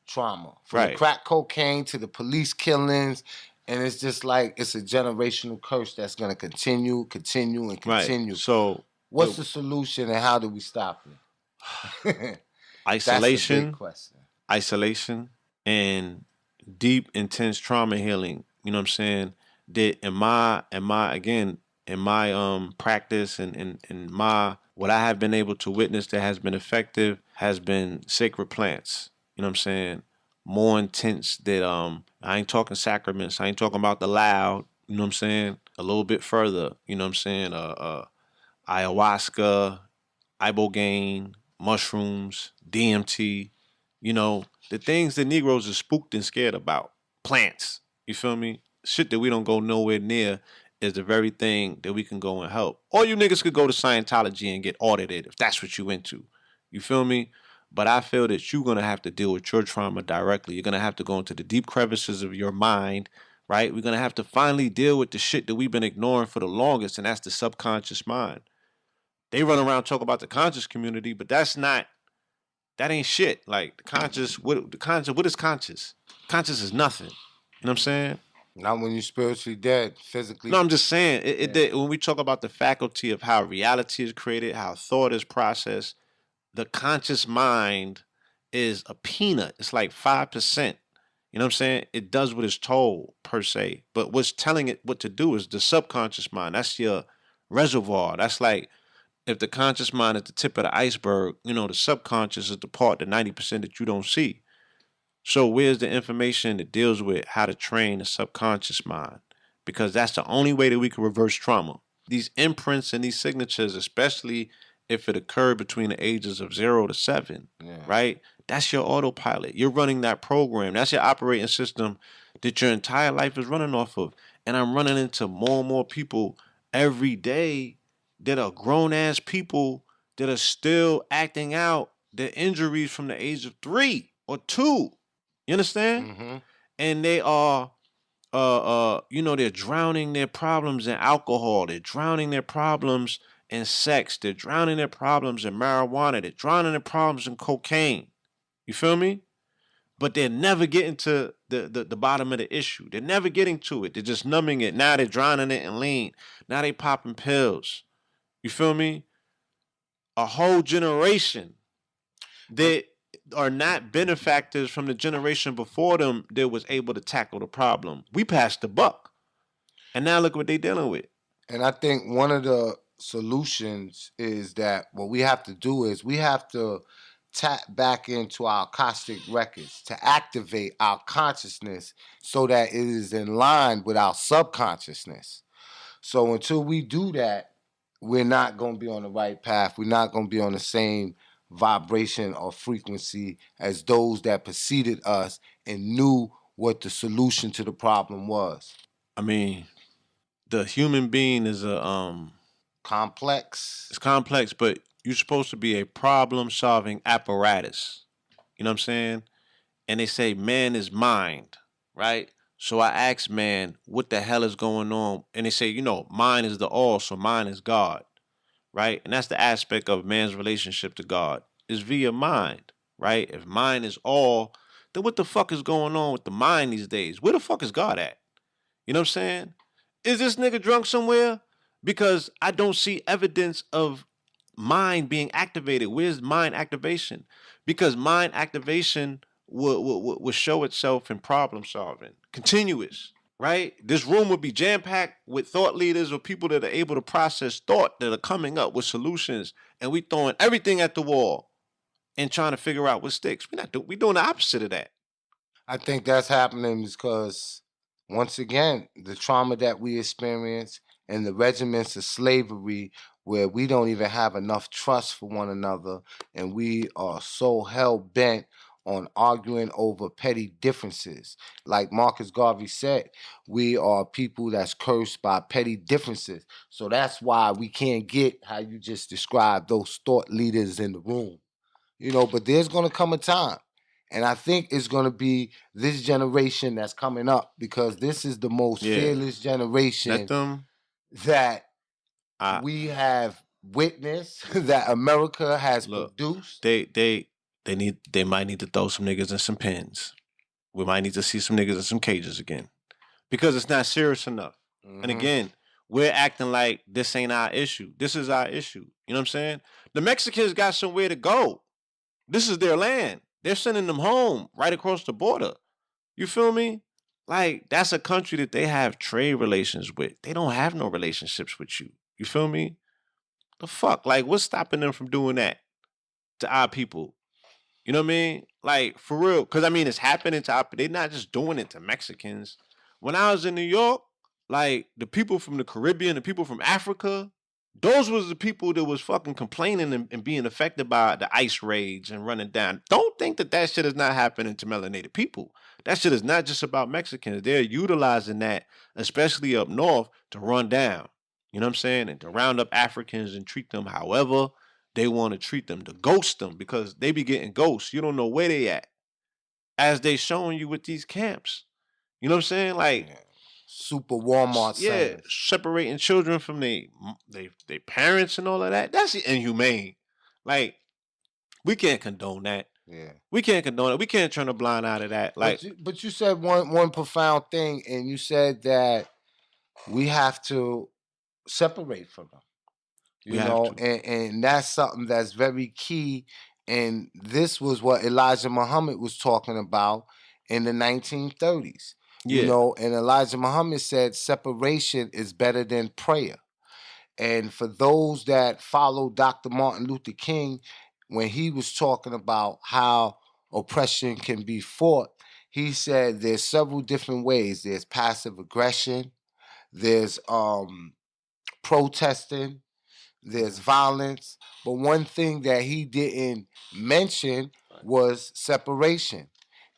trauma. From the crack cocaine to the police killings. And it's just like it's a generational curse that's going to continue, and continue. Right. So what's the solution and how do we stop it? Isolation. That's the big question. Isolation and deep, intense trauma healing. You know what I'm saying? That in my practice and in my what I have been able to witness that has been effective has been sacred plants. You know what I'm saying? More intense that I ain't talking sacraments. I ain't talking about the loud. You know what I'm saying? A little bit further. You know what I'm saying? Ayahuasca, ibogaine, mushrooms, DMT. The things that Negroes are spooked and scared about. Plants. You feel me? Shit that we don't go nowhere near is the very thing that we can go and help. Or you niggas could go to Scientology and get audited if that's what you into. You feel me? But I feel that you're going to have to deal with your trauma directly. You're going to have to go into the deep crevices of your mind, right? We're going to have to finally deal with the shit that we've been ignoring for the longest, and that's the subconscious mind. They run around talk about the conscious community, but that ain't shit. Like, what is conscious? Conscious is nothing. You know what I'm saying? Not when you're spiritually dead, physically. No, I'm just saying, when we talk about the faculty of how reality is created, how thought is processed, the conscious mind is a peanut. It's like 5%. You know You know what I'm saying? It does what it's told, per se. But what's telling it what to do is the subconscious mind. That's your reservoir. That's like if the conscious mind is the tip of the iceberg, the subconscious is the part, the 90% that you don't see. So where's the information that deals with how to train the subconscious mind? Because that's the only way that we can reverse trauma. These imprints and these signatures, especially if it occurred between the ages of 0 to 7, right? That's your autopilot. You're running that program. That's your operating system that your entire life is running off of. And I'm running into more and more people every day that are grown-ass people that are still acting out their injuries from the age of 3 or 2. You understand? Mm-hmm. And they are, they're drowning their problems in alcohol. They're drowning their problems in sex. They're drowning their problems in marijuana. They're drowning their problems in cocaine. You feel me? But they're never getting to the bottom of the issue. They're never getting to it. They're just numbing it. Now they're drowning it in lean. Now they popping pills. You feel me? A whole generation that are not benefactors from the generation before them that was able to tackle the problem. We passed the buck. And now look what they're dealing with. And I think one of the solutions is that what we have to do is we have to tap back into our Akashic records to activate our consciousness so that it is in line with our subconsciousness. So until we do that, we're not going to be on the right path. We're not going to be on the same vibration or frequency as those that preceded us and knew what the solution to the problem was. I mean, the human being is a complex. It's complex, but you're supposed to be a problem-solving apparatus. You know what I'm saying? And they say man is mind, right? So I asked man, what the hell is going on? And they say, mind is the all, so mind is God, right? And that's the aspect of man's relationship to God, is via mind, right? If mind is all, then what the fuck is going on with the mind these days? Where the fuck is God at? You know what I'm saying? Is this nigga drunk somewhere? Because I don't see evidence of mind being activated. Where's mind activation? Because mind activation will show itself in problem solving. Continuous, right? This room would be jam-packed with thought leaders or people that are able to process thought, that are coming up with solutions, and we throwing everything at the wall and trying to figure out what sticks. We doing the opposite of that. I think that's happening because, once again, the trauma that we experience and the regiments of slavery where we don't even have enough trust for one another and we are so hell-bent on arguing over petty differences. Like Marcus Garvey said, we are people that's cursed by petty differences. So that's why we can't get how you just described those thought leaders in the room. But there's going to come a time. And I think it's going to be this generation that's coming up because this is the most fearless generation that we have witnessed, that America has produced. They might need to throw some niggas in some pens. We might need to see some niggas in some cages again. Because it's not serious enough. Mm-hmm. And again, we're acting like this ain't our issue. This is our issue. You know what I'm saying? The Mexicans got somewhere to go. This is their land. They're sending them home right across the border. You feel me? Like, that's a country that they have trade relations with. They don't have no relationships with you. You feel me? The fuck? Like, what's stopping them from doing that to our people? You know what I mean? Like, for real. Because, it's happening to our... They're not just doing it to Mexicans. When I was in New York, like, the people from the Caribbean, the people from Africa, those was the people that was fucking complaining and being affected by the ice raids and running down. Don't think that shit is not happening to melanated people. That shit is not just about Mexicans. They're utilizing that, especially up north, to run down. You know what I'm saying? And to round up Africans and treat them however they want to treat them, to ghost them, because they be getting ghosts. You don't know where they at. As they showing you with these camps. You know what I'm saying? Like... Super Walmart centers. Separating children from their parents and all of that. That's inhumane. Like, we can't condone that. Yeah. We can't condone it. We can't turn a blind eye to that. Like, but you said one profound thing, and you said that we have to separate from them. You know, and that's something that's very key. And this was what Elijah Muhammad was talking about in the 1930s. Yeah. You know, and Elijah Muhammad said separation is better than prayer. And for those that follow Dr. Martin Luther King, when he was talking about how oppression can be fought, he said there's several different ways. There's passive aggression, there's protesting, there's violence. But one thing that he didn't mention was separation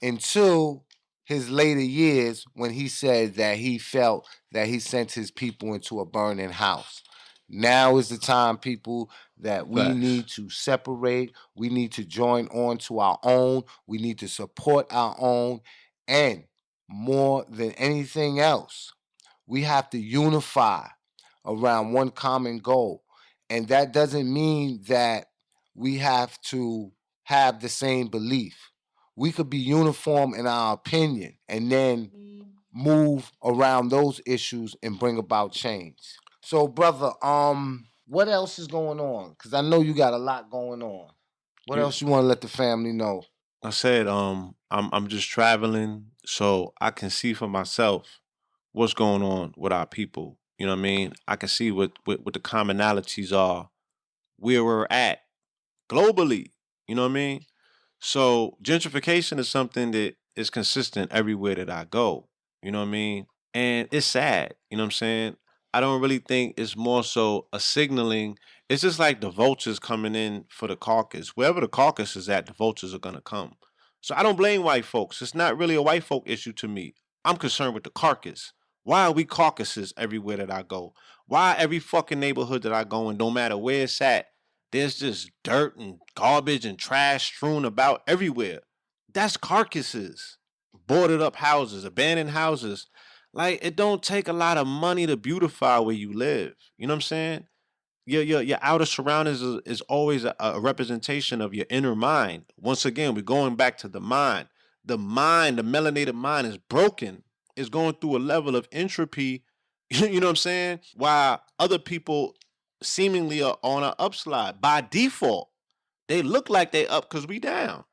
until his later years when he said that he felt that he sent his people into a burning house. Now is the time, people, that we Facts. need to separate. We need to join on to our own. We need to support our own. And more than anything else, we have to unify around one common goal. And that doesn't mean that we have to have the same belief. We could be uniform in our opinion and then move around those issues and bring about change. So, brother, what else is going on? Because I know you got a lot going on. What else you want to let the family know? I said, I'm just traveling so I can see for myself what's going on with our people. You know what I mean? I can see what the commonalities are, where we're at globally. You know what I mean? So gentrification is something that is consistent everywhere that I go. You know what I mean? And it's sad. You know what I'm saying? I don't really think it's more so a signaling. It's just like the vultures coming in for the carcass. Wherever the carcass is at, the vultures are gonna come. So I don't blame white folks. It's not really a white folk issue to me. I'm concerned with the carcass. Why are we carcasses everywhere that I go? Why every fucking neighborhood that I go in, no matter where it's at, there's just dirt and garbage and trash strewn about everywhere. That's carcasses. Boarded up houses, abandoned houses. Like, it don't take a lot of money to beautify where you live. You know what I'm saying? Your outer surroundings is always a representation of your inner mind. Once again, we're going back to the mind. The mind, the melanated mind is broken. It's going through a level of entropy, you know what I'm saying? While other people seemingly are on an upslide by default. They look like they up because we down.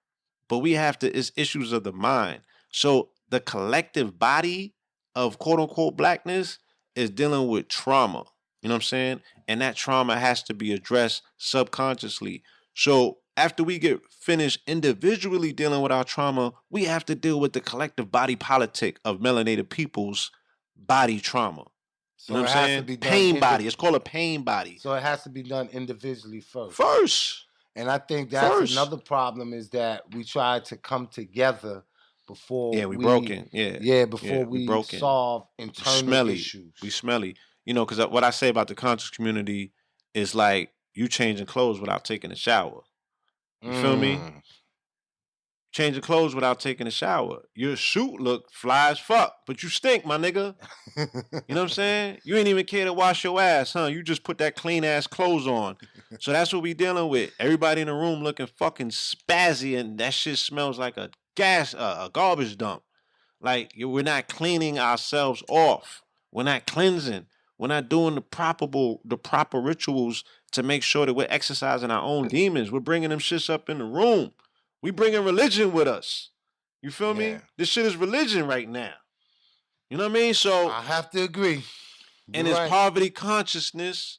But we have to, it's issues of the mind. So the collective body of quote unquote blackness is dealing with trauma. You know what I'm saying? And that trauma has to be addressed subconsciously. So after we get finished individually dealing with our trauma, we have to deal with the collective body politic of melanated people's body trauma. So you know it what I'm has saying? to be done Pain body. It's called a pain body. So it has to be done individually first. First. And I think that's First. another problem is that we try to come together before we broken. Before we broken. solve internal Smelly. issues. We smelly. You know, because what I say about the conscious community is like you changing clothes without taking a shower. You feel me? Changing clothes without taking a shower. Your suit look fly as fuck, but you stink, my nigga. You know what I'm saying? You ain't even care to wash your ass, huh? You just put that clean ass clothes on. So that's what we dealing with. Everybody in the room looking fucking spazzy, and that shit smells like a garbage dump. Like we're not cleaning ourselves off. We're not cleansing. We're not doing the proper rituals to make sure that we're exercising our own demons. We're bringing them shits up in the room. We bringing religion with us. You feel me? This shit is religion right now. You know what I mean? So I have to agree. And it's poverty consciousness.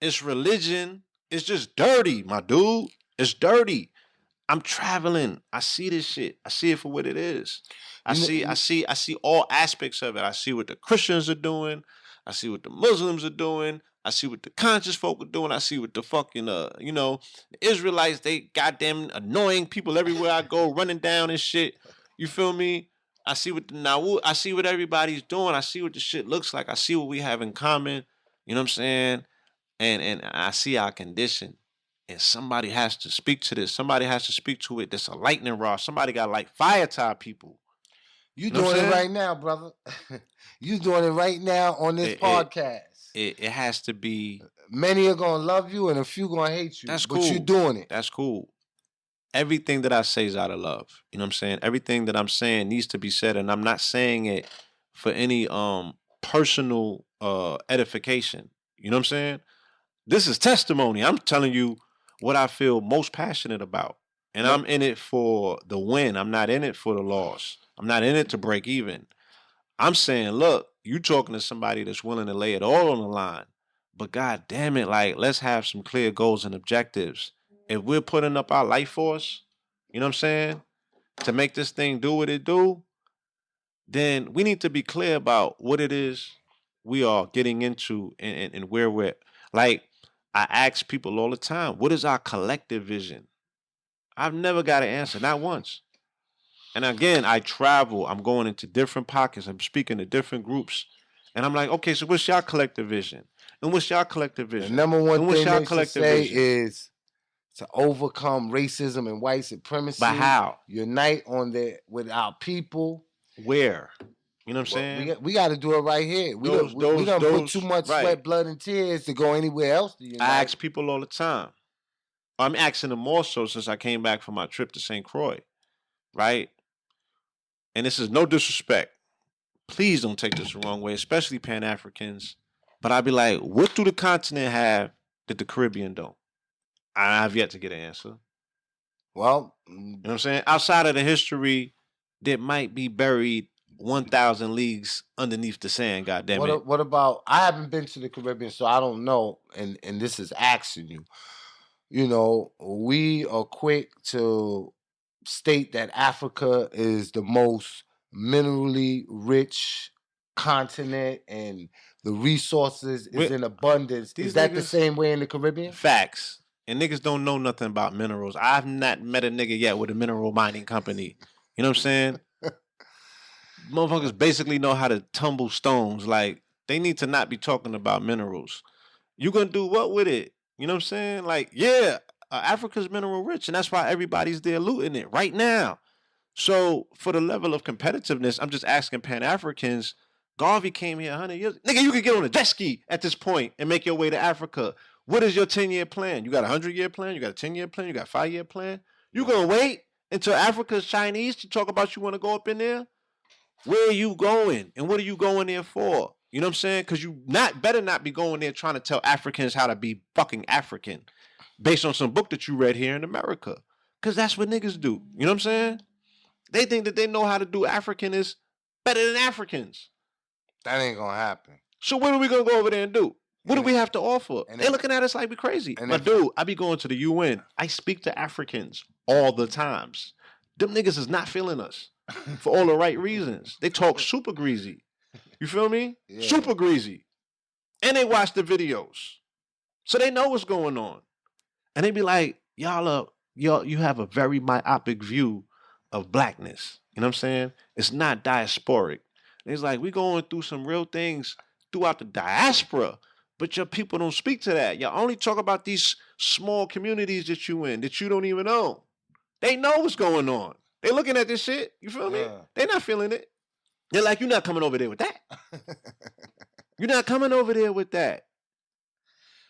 It's religion. It's just dirty, my dude. It's dirty. I'm traveling. I see this shit. I see it for what it is. I see all aspects of it. I see what the Christians are doing. I see what the Muslims are doing. I see what the conscious folk are doing. I see what the fucking, the Israelites, they goddamn annoying people everywhere I go, running down and shit. You feel me? I see what I see what everybody's doing. I see what the shit looks like. I see what we have in common. You know what I'm saying? And I see our condition. And somebody has to speak to this. Somebody has to speak to it. There's a lightning rod. Somebody got to light fire to our people. You doing it right now, brother. You doing it right now on this podcast. It has to be. Many are gonna love you and a few gonna hate you. That's but cool. you doing it. That's cool. Everything that I say is out of love. You know what I'm saying? Everything that I'm saying needs to be said, and I'm not saying it for any personal edification. You know what I'm saying? This is testimony. I'm telling you what I feel most passionate about. And I'm in it for the win. I'm not in it for the loss. I'm not in it to break even. I'm saying, look, you talking to somebody that's willing to lay it all on the line. But God damn it, like, let's have some clear goals and objectives. If we're putting up our life force, you know what I'm saying, to make this thing do what it do, then we need to be clear about what it is we are getting into and where we're. Like, I ask people all the time, what is our collective vision? I've never got an answer, not once. And again, I travel. I'm going into different pockets. I'm speaking to different groups. And I'm like, okay, so what's y'all collective vision? And what's y'all collective vision? The number one and what's thing y'all they should say vision? is to overcome racism and white supremacy. By how? Unite with our people. Where? You know what I'm saying? We got to do it right here. We don't put too much sweat, blood, and tears to go anywhere else to unite. I ask people all the time. I'm asking them more so since I came back from my trip to St. Croix, right? And this is no disrespect. Please don't take this the wrong way, especially Pan-Africans. But I'd be like, what do the continent have that the Caribbean don't? I've yet to get an answer. Well, you know what I'm saying? Outside of the history that might be buried 1,000 leagues underneath the sand, goddammit. What about, I haven't been to the Caribbean, so I don't know, and this is asking you. You know, we are quick to state that Africa is the most minerally rich continent and the resources is in abundance. Is that the same way in the Caribbean? Facts. And niggas don't know nothing about minerals. I've not met a nigga yet with a mineral mining company. You know what I'm saying? Motherfuckers basically know how to tumble stones. Like, they need to not be talking about minerals. You gonna do what with it? You know what I'm saying? Like, yeah, Africa's mineral rich, and that's why everybody's there looting it right now. So, for the level of competitiveness, I'm just asking Pan-Africans, Garvey came here 100 years. Nigga, you could get on a jet ski at this point and make your way to Africa. What is your 10-year plan? You got a 100-year plan? You got a 10-year plan? You got a 5-year plan? You gonna wait until Africa's Chinese to talk about you want to go up in there? Where are you going? And what are you going there for? You know what I'm saying? Because you better not be going there trying to tell Africans how to be fucking African based on some book that you read here in America. Because that's what niggas do. You know what I'm saying? They think that they know how to do African is better than Africans. That ain't going to happen. So what are we going to go over there and do? What do we have to offer? They're looking at us like we crazy. But dude, I be going to the UN. I speak to Africans all the times. Them niggas is not feeling us for all the right reasons. They talk super greasy. You feel me? Yeah. Super greasy. And they watch the videos. So they know what's going on. And they be like, y'all, you have a very myopic view of blackness. You know what I'm saying? It's not diasporic. And it's like, we going through some real things throughout the diaspora, but your people don't speak to that. Y'all only talk about these small communities that you in, that you don't even own. They know what's going on. They looking at this shit. You feel me? They not feeling it. They're like, you're not coming over there with that. You're not coming over there with that.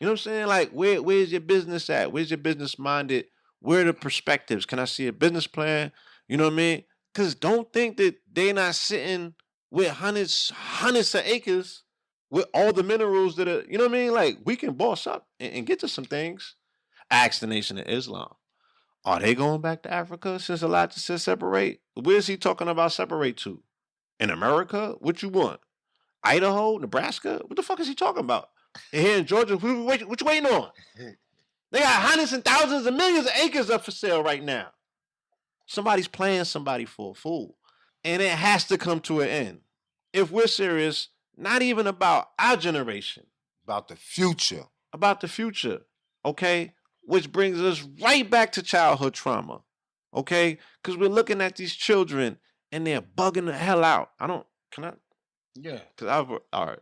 You know what I'm saying? Like, where's your business at? Where's your business minded? Where are the perspectives? Can I see a business plan? You know what I mean? Because don't think that they not sitting with hundreds of acres with all the minerals that are, you know what I mean? Like, we can boss up and get to some things. Ask the Nation of Islam. Are they going back to Africa since Elijah said separate? Where is he talking about separate to? In America? What you want? Idaho? Nebraska? What the fuck is he talking about? And here in Georgia, what you waiting on? They got hundreds and thousands and millions of acres up for sale right now. Somebody's playing somebody for a fool. And it has to come to an end. If we're serious, not even about our generation. About the future. About the future. Okay? Which brings us right back to childhood trauma. Okay? Because we're looking at these children and they're bugging the hell out. Yeah. All right.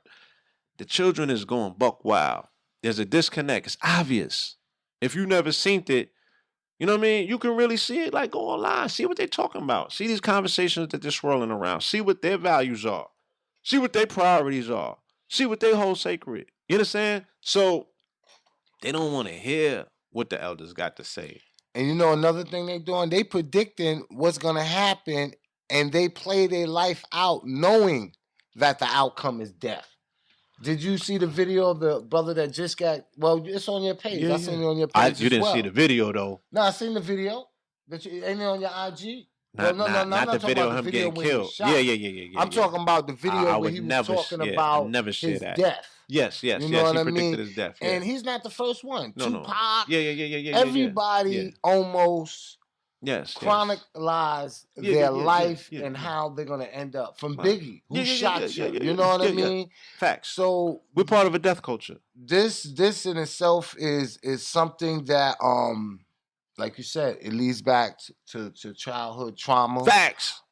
The children is going buck wild. There's a disconnect. It's obvious. If you never seen it, you know what I mean? You can really see it. Like, go online. See what they're talking about. See these conversations that they're swirling around. See what their values are. See what their priorities are. See what they hold sacred. You understand? So, they don't want to hear what the elders got to say. And you know another thing they're doing? They predicting what's going to happen, and they play their life out knowing that the outcome is death. Did you see the video of the brother that just got? Well, it's on your page. I seen it on your page. You didn't see the video though. No, I seen the video. Ain't it on your IG? Not the video of him getting when he was killed. shot. Yeah. I'm talking about the video where he was talking about never share his that. death. Yes. You know what he I predicted mean? his death. And he's not the first one. No. Tupac. Yeah. Everybody almost Yes. chronicalized their life and how they're gonna end up. From Biggie, who shot you. You know what I mean? Facts. So we're part of a death culture. This in itself is something that like you said, it leads back to childhood trauma. Facts.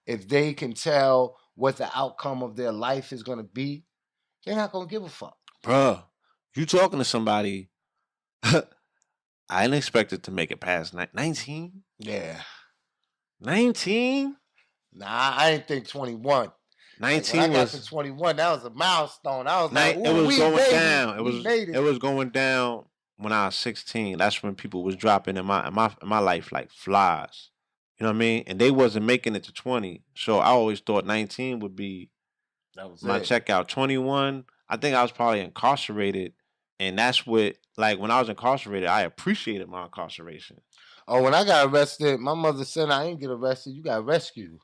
If they can tell what the outcome of their life is gonna be, they're not gonna give a fuck. Bruh, you talking to somebody. I didn't expect it to make it past 19. Yeah. 19? Nah, I didn't think 21. 19 when I got was to 21. That was a milestone. I was like, it was going down. It was going down when I was 16. That's when people was dropping in my life like flies. You know what I mean? And they wasn't making it to 20. So I always thought 19 would be my checkout. 21, I think I was probably incarcerated. And that's what, like, when I was incarcerated, I appreciated my incarceration. Oh, when I got arrested, my mother said I didn't get arrested. You got rescued.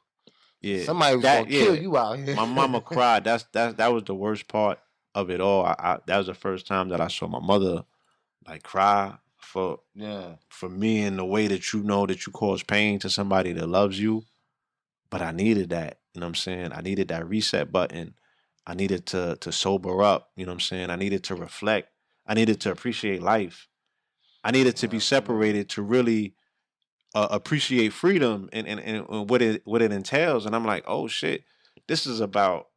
Yeah, somebody was gonna kill you out here. My mama cried. That was the worst part of it all. That was the first time that I saw my mother like cry for me in the way that you cause pain to somebody that loves you. But I needed that. You know what I'm saying? I needed that reset button. I needed to sober up. You know what I'm saying? I needed to reflect. I needed to appreciate life. I needed to be separated to really appreciate freedom and what it entails. And I'm like, oh shit, this is about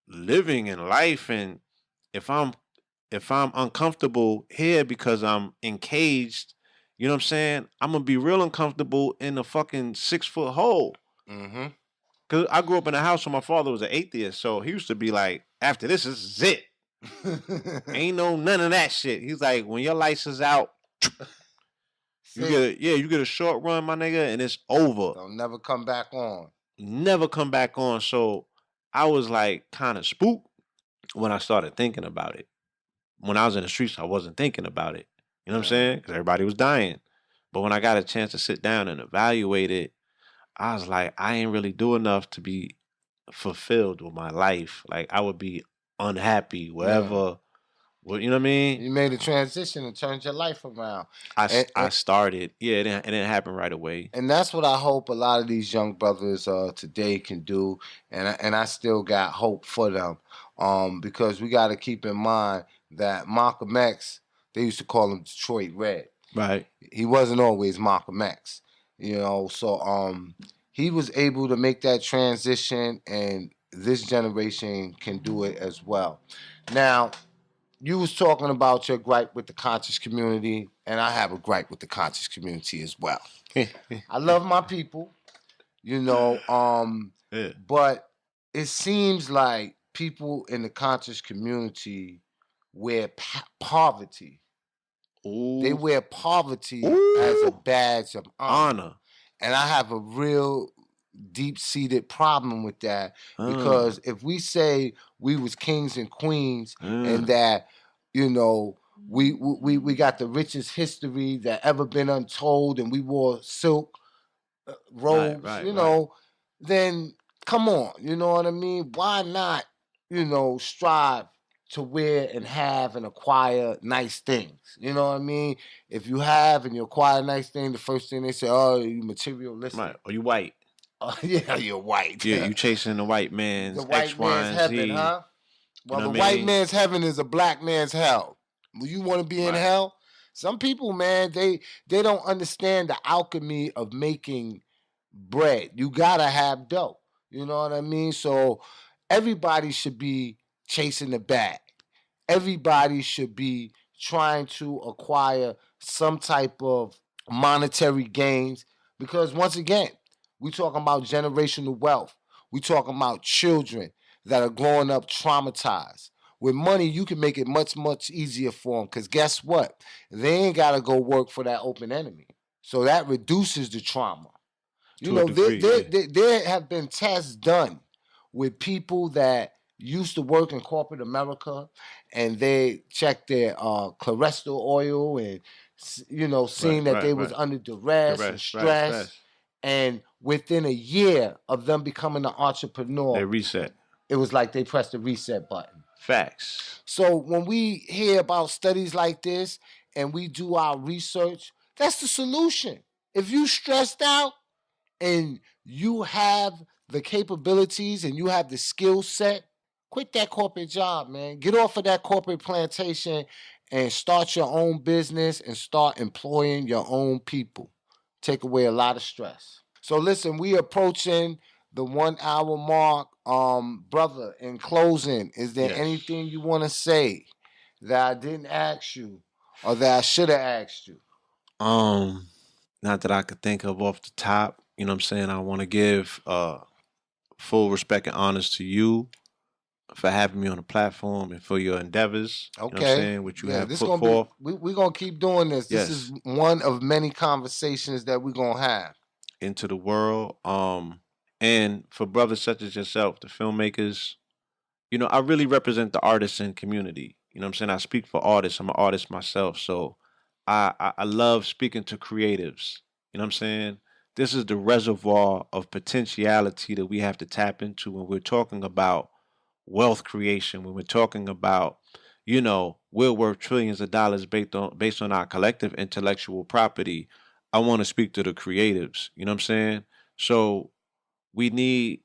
living in life. And if I'm uncomfortable here because I'm encaged, you know what I'm saying? I'm gonna be real uncomfortable in a fucking 6-foot hole. Mm-hmm. Cause I grew up in a house where my father was an atheist, so he used to be like, after this is it. Ain't no none of that shit. He's like, when your lights is out, you get a short run, my nigga, and it's over. Don't never come back on. Never come back on. So I was like kind of spooked when I started thinking about it. When I was in the streets, I wasn't thinking about it. You know what I'm saying? Because everybody was dying. But when I got a chance to sit down and evaluate it, I was like, I ain't really do enough to be fulfilled with my life. Like, I would be unhappy wherever. Well, you know what I mean? You made a transition and turned your life around. I started. Yeah, it didn't happen right away. And that's what I hope a lot of these young brothers today can do. And I still got hope for them. Because we got to keep in mind that Malcolm X, they used to call him Detroit Red. Right. He wasn't always Malcolm X. You know, so he was able to make that transition, and this generation can do it as well. Now, you was talking about your gripe with the conscious community, and I have a gripe with the conscious community as well. I love my people, you know, but it seems like people in the conscious community wear poverty. Ooh. They wear poverty as a badge of honor. And I have a real deep-seated problem with that, because if we say we was kings and queens and that, you know, we got the richest history that ever been untold, and we wore silk robes, you know, then come on, you know what I mean? Why not, you know, strive to wear and have and acquire nice things? You know what I mean? If you have and you acquire a nice thing, the first thing they say, oh, you materialistic. Right. Or you white. Yeah, you're white. Yeah, you chasing the white man's the white X, Y, man's and heaven, Z. huh? Well, You know the what I white mean? man's heaven is a black man's hell. You want to be in hell? Some people, man, they don't understand the alchemy of making bread. You gotta have dough. You know what I mean? So everybody should be chasing the bag. Everybody should be trying to acquire some type of monetary gains, because once again, we talking about generational wealth. We talking about children that are growing up traumatized. With money, you can make it much, much easier for them, because guess what? They ain't got to go work for that open enemy. So that reduces the trauma. You know, there have been tests done with people that used to work in corporate America, and they checked their cholesterol oil and seeing that they was under duress and stress. And within a year of them becoming an entrepreneur, they reset. It was like they pressed the reset button. Facts. So when we hear about studies like this and we do our research, that's the solution. If you stressed out and you have the capabilities and you have the skill set, quit that corporate job, man. Get off of that corporate plantation and start your own business and start employing your own people. Take away a lot of stress. So listen, we approaching the 1 hour mark. Brother, in closing, is there anything you want to say that I didn't ask you or that I should have asked you? Not that I could think of off the top. You know what I'm saying? I want to give full respect and honors to you for having me on the platform and for your endeavors. Okay. You know what I'm saying? What you have this put forth. We're going to keep doing this. This is one of many conversations that we're going to have. Into the world. And for brothers such as yourself, the filmmakers, I really represent the artisan community. You know what I'm saying? I speak for artists. I'm an artist myself. So I love speaking to creatives. You know what I'm saying? This is the reservoir of potentiality that we have to tap into when we're talking about wealth creation, when we're talking about, we're worth trillions of dollars based on our collective intellectual property. I want to speak to the creatives. You know what I'm saying? So we need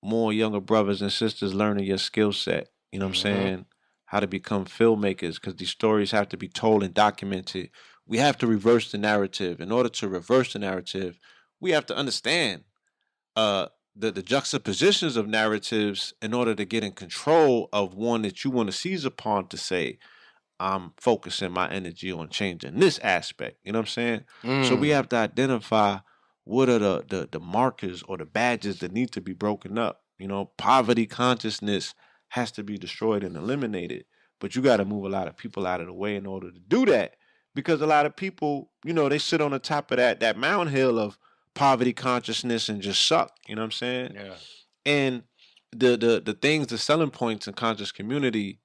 more younger brothers and sisters learning your skill set. You know what I'm saying? How to become filmmakers, because these stories have to be told and documented. We have to reverse the narrative. In order to reverse the narrative, we have to understand the juxtapositions of narratives in order to get in control of one that you want to seize upon to say, I'm focusing my energy on changing this aspect. You know what I'm saying? So we have to identify what are the markers or the badges that need to be broken up. Poverty consciousness has to be destroyed and eliminated. But you got to move a lot of people out of the way in order to do that. Because a lot of people, they sit on the top of that mountain hill of poverty consciousness and just suck. You know what I'm saying? Yeah. And the things, the selling points in conscious community,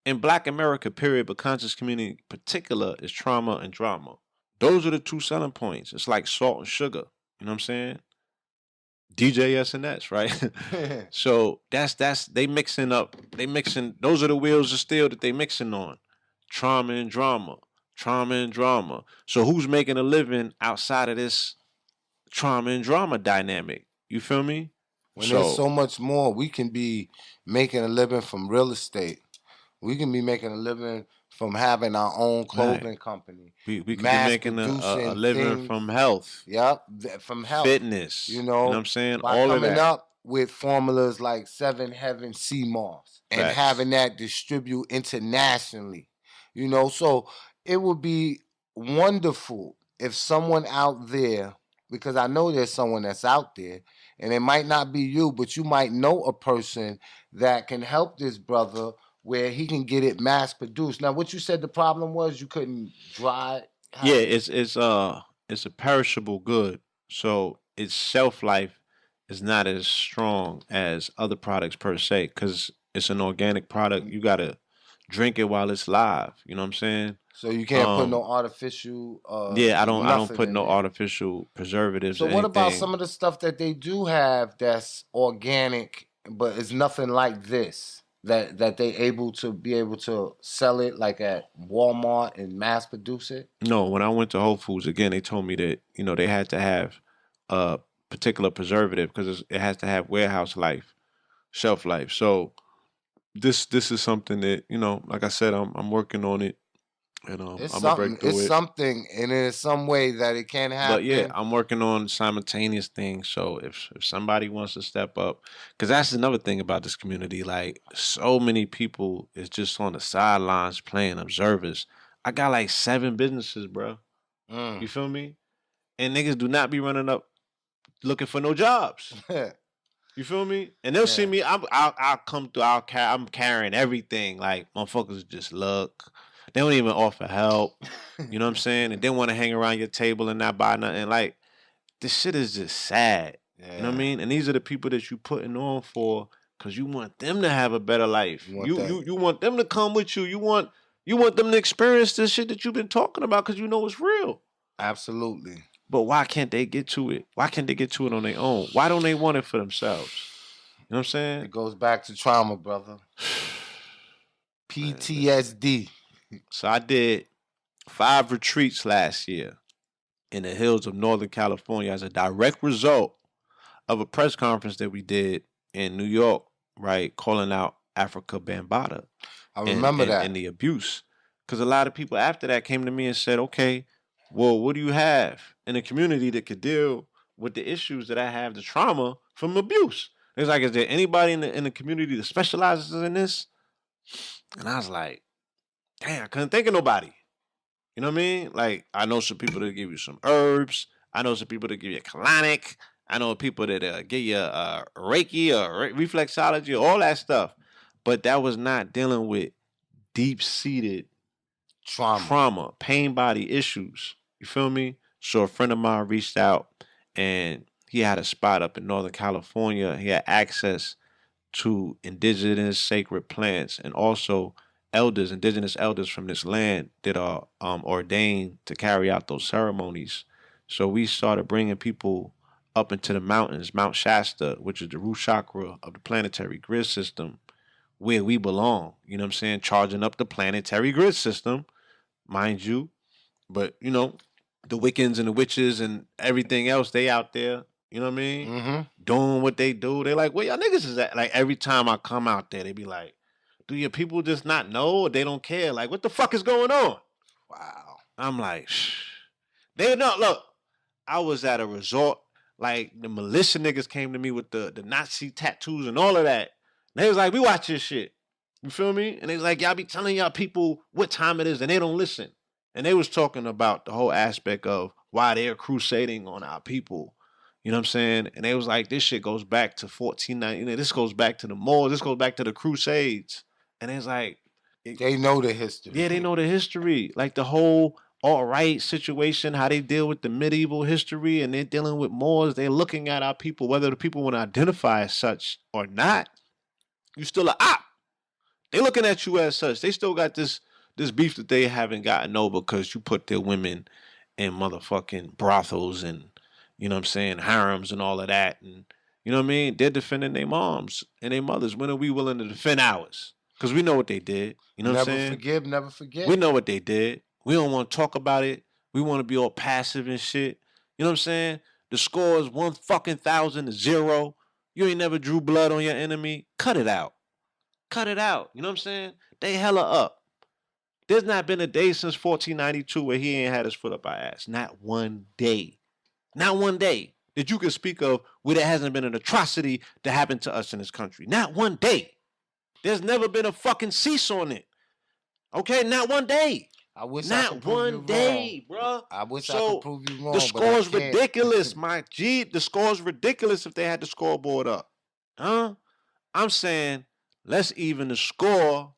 in Black America, period, but conscious community in particular, is trauma and drama. Those are the two selling points. It's like salt and sugar. You know what I'm saying? DJ S&S, right? So they mixing, those are the wheels of steel that they mixing on. Trauma and drama. So who's making a living outside of this trauma and drama dynamic? You feel me? There's so much more. We can be making a living from real estate. We can be making a living from having our own clothing company. We could be making a living from health. Yep, from health. Fitness. You know what I'm saying? By all of coming that. up with formulas like 7 Heaven Sea Moss and having that distribute internationally. So it would be wonderful if someone out there, because I know there's someone that's out there, and it might not be you, but you might know a person that can help this brother where he can get it mass produced. Now, what you said the problem was you couldn't dry it? Yeah, it's a perishable good, so its shelf life is not as strong as other products per se, because it's an organic product. You gotta drink it while it's live. You know what I'm saying? So you can't put no artificial. I don't put no artificial preservatives. So or what about anything. some of the stuff that they do have that's organic, but it's nothing like this? That they able to sell it like at Walmart and mass produce it? No, when I went to Whole Foods again, they told me that they had to have a particular preservative because it has to have warehouse life, shelf life. So this is something that like I said, I'm working on it, and I'm gonna break through it. It's something, and there's some way that it can happen. But yeah, I'm working on simultaneous things. So if somebody wants to step up, because that's another thing about this community. Like, so many people is just on the sidelines playing observers. I got like 7 businesses, bro. You feel me? And niggas do not be running up looking for no jobs. You feel me? And they'll see me. I'll come through. I'm carrying everything. Like, motherfuckers just look. They don't even offer help. You know what I'm saying? And they want to hang around your table and not buy nothing. Like, this shit is just sad. You know what I mean? And these are the people that you putting on for because you want them to have a better life. You want them to come with you. You want You want them to experience this shit that you've been talking about because you know it's real. Absolutely. But why can't they get to it? Why can't they get to it on their own? Why don't they want it for themselves? You know what I'm saying? It goes back to trauma, brother. PTSD. So I did 5 retreats last year in the hills of Northern California as a direct result of a press conference that we did in New York, right? Calling out Africa Bambaataa. I remember that. And the abuse. Because a lot of people after that came to me and said, okay, well, what do you have in the community that could deal with the issues that I have, the trauma from abuse? It's like, is there anybody in the community that specializes in this? And I was like, damn, I couldn't think of nobody. You know what I mean? Like, I know some people that give you some herbs. I know some people that give you a colonic. I know people that give you Reiki or reflexology, all that stuff. But that was not dealing with deep-seated trauma, pain body issues. You feel me? So a friend of mine reached out, and he had a spot up in Northern California. He had access to indigenous sacred plants and also indigenous elders from this land that are ordained to carry out those ceremonies. So we started bringing people up into the mountains, Mount Shasta, which is the root chakra of the planetary grid system, where we belong. You know what I'm saying? Charging up the planetary grid system, mind you. But, you know, the Wiccans and the witches and everything else, they out there, you know what I mean? Mm-hmm. Doing what they do. They like, where y'all niggas is at? Like, every time I come out there, they be like, do your people just not know or they don't care? Like, what the fuck is going on? Wow. I'm like, they don't. Look, I was at a resort. Like, the militia niggas came to me with the Nazi tattoos and all of that. And they was like, we watch this shit. You feel me? And they was like, y'all be telling y'all people what time it is and they don't listen. And they was talking about the whole aspect of why they're crusading on our people. You know what I'm saying? And they was like, this shit goes back to 1490. You know, this goes back to the Moors. This goes back to the Crusades. And it's like... They know the history. Yeah, they know the history. Like the whole alt-right situation, how they deal with the medieval history, and they're dealing with Moors. They're looking at our people, whether the people want to identify as such or not. You still a op. They looking at you as such. They still got this beef that they haven't gotten over because you put their women in motherfucking brothels and, you know what I'm saying, harems and all of that. And, you know what I mean? They're defending their moms and their mothers. When are we willing to defend ours? Because we know what they did. You know what I'm saying? Never forgive, never forget. We know what they did. We don't want to talk about it. We want to be all passive and shit. You know what I'm saying? The score is 1,000 to 0. You ain't never drew blood on your enemy. Cut it out. Cut it out. You know what I'm saying? They hella up. There's not been a day since 1492 where he ain't had his foot up our ass. Not one day. Not one day that you can speak of where there hasn't been an atrocity that happened to us in this country. Not one day. There's never been a fucking cease on it. Okay? Not one day. I wish not I could prove one you day, wrong. bro. I wish I could prove you wrong. The score's but I can't. ridiculous, my G. The score's ridiculous if they had the scoreboard up. Huh? I'm saying let's even the score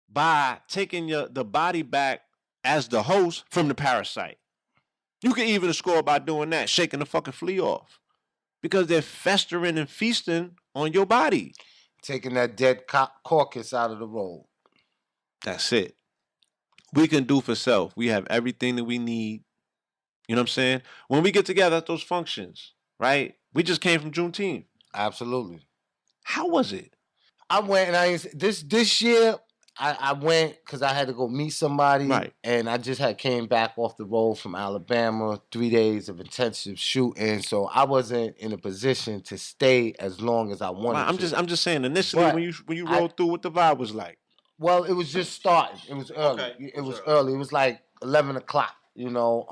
by taking the body back as the host from the parasite. You can even the score by doing that, shaking the fucking flea off. Because they're festering and feasting on your body. Taking that dead carcass out of the road. That's it. We can do for self. We have everything that we need. You know what I'm saying? When we get together at those functions, right? We just came from Juneteenth. Absolutely. How was it? I went and this year I went because I had to go meet somebody, right? And I just came back off the road from Alabama, 3 days of intensive shooting, so I wasn't in a position to stay as long as I wanted. I'm just saying initially but when you rode through, what the vibe was like. Well, it was just starting. It was early. Okay. It was early. It was like 11 o'clock, you know.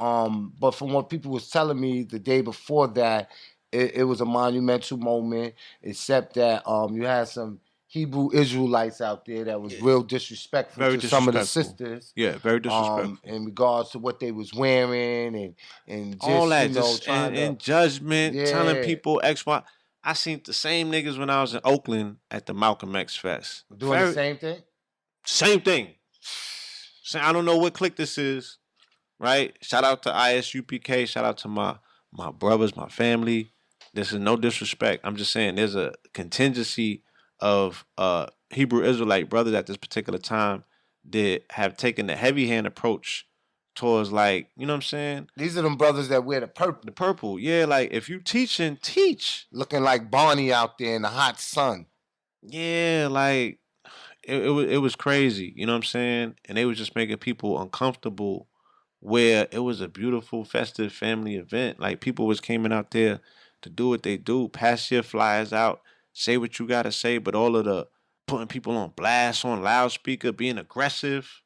But from what people was telling me the day before that, it was a monumental moment. Except that you had some Hebrew Israelites out there that was real disrespectful to some of the sisters. Yeah, very disrespectful. In regards to what they was wearing and just, all that, you know, just in judgment, telling people X, Y. I seen the same niggas when I was in Oakland at the Malcolm X Fest. Doing the same thing? Same thing. I don't know what clique this is, right? Shout out to ISUPK. Shout out to my brothers, my family. This is no disrespect. I'm just saying there's a contingency of Hebrew Israelite brothers at this particular time that have taken the heavy hand approach towards, like, you know what I'm saying? These are them brothers that wear the purple. The purple, yeah. Like, if you teaching, teach. Looking like Barney out there in the hot sun. Yeah, like, it was crazy, you know what I'm saying? And they was just making people uncomfortable where it was a beautiful, festive family event. Like, people was coming out there to do what they do, pass your flyers out, say what you gotta say, but all of the putting people on blast, on loudspeaker, being aggressive.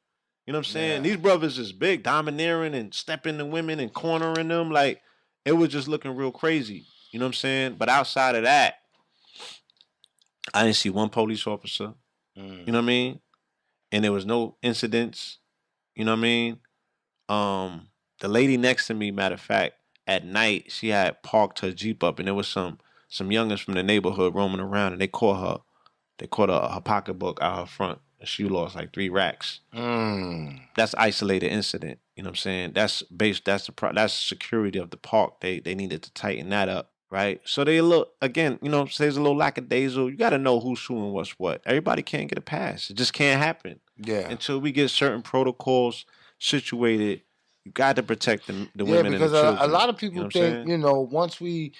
You know what I'm saying? Yeah. These brothers is big, domineering and stepping the women and cornering them. Like, it was just looking real crazy. You know what I'm saying? But outside of that, I didn't see one police officer. You know what I mean? And there was no incidents. You know what I mean? The lady next to me, matter of fact, at night, she had parked her Jeep up, and there was some youngins from the neighborhood roaming around, and they caught her pocketbook out her front, and she lost like 3 racks. That's isolated incident. You know what I'm saying? That's security of the park. They needed to tighten that up, right? So they look, again, you know, there's a little lackadaisical. You got to know who's who and what's what. Everybody can't get a pass. It just can't happen. Yeah. Until we get certain protocols situated, you got to protect the women and the children. Because a lot of people think, saying? once we,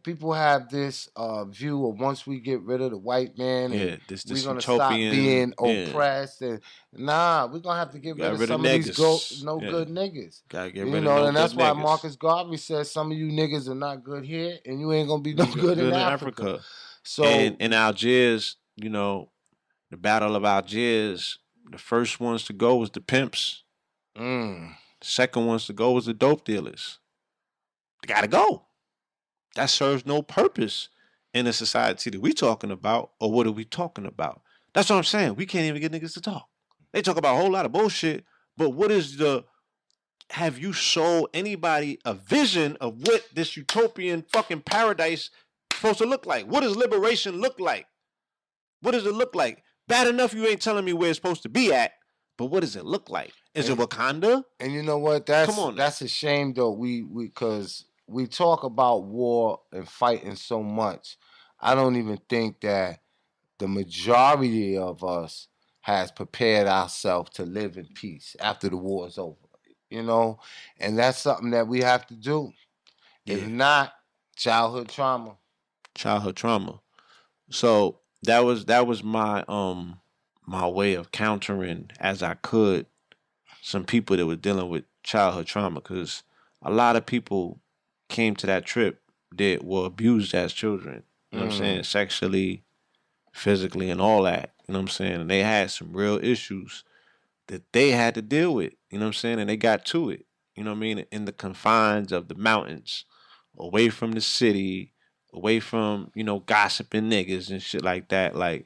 people have this view of once we get rid of the white man, and this we're going to stop being oppressed. And nah, we're going to have to get rid of some of these good niggas. Got to get rid of and that's good why niggas. Marcus Garvey says some of you niggas are not good here, and you ain't going to be no good in Africa. So in Algiers, the Battle of Algiers, the first ones to go was the pimps. The second ones to go was the dope dealers. They gotta go. That serves no purpose in the society that we talking about, or what are we talking about? That's what I'm saying. We can't even get niggas to talk. They talk about a whole lot of bullshit, but have you sold anybody a vision of what this utopian fucking paradise supposed to look like? What does liberation look like? What does it look like? Bad enough you ain't telling me where it's supposed to be at, but what does it look like? Is it Wakanda? And you know what? That's a shame though. Because we talk about war and fighting so much. I don't even think that the majority of us has prepared ourselves to live in peace after the war is over. And that's something that we have to do. Yeah. If not, childhood trauma. So that was my my way of countering as I could some people that were dealing with childhood trauma, because a lot of people came to that trip that were abused as children. You know what I'm saying? Sexually, physically, and all that. You know what I'm saying? And they had some real issues that they had to deal with. You know what I'm saying? And they got to it. You know what I mean? In the confines of the mountains, away from the city, away from, gossiping niggas and shit like that. Like,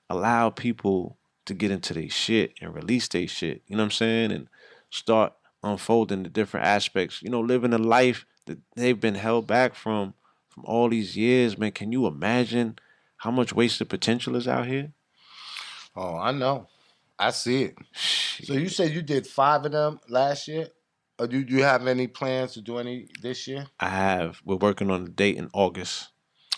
allow people to get into their shit and release their shit. You know what I'm saying? And start unfolding the different aspects. Living a life that they've been held back from all these years, man. Can you imagine how much wasted potential is out here? Oh, I know. I see it. So you said you did 5 of them last year? Or do you have any plans to do any this year? I have. We're working on a date in August.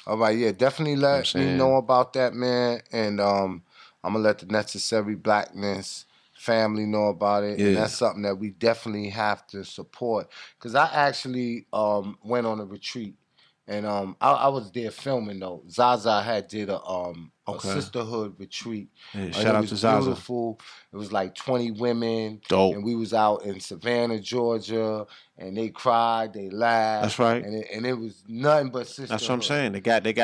All right, yeah. Definitely let me know about that, man. And I'm going to let the Necessary Blackness family know about it. Yeah. And that's something that we definitely have to support. Because I actually went on a retreat. And I was there filming, though. Zaza did a sisterhood retreat. Yeah, shout out to Zaza. Beautiful. It was like 20 women. Dope. And we was out in Savannah, Georgia. And they cried, they laughed. That's right. And it was nothing but sisterhood. That's what I'm saying. They got it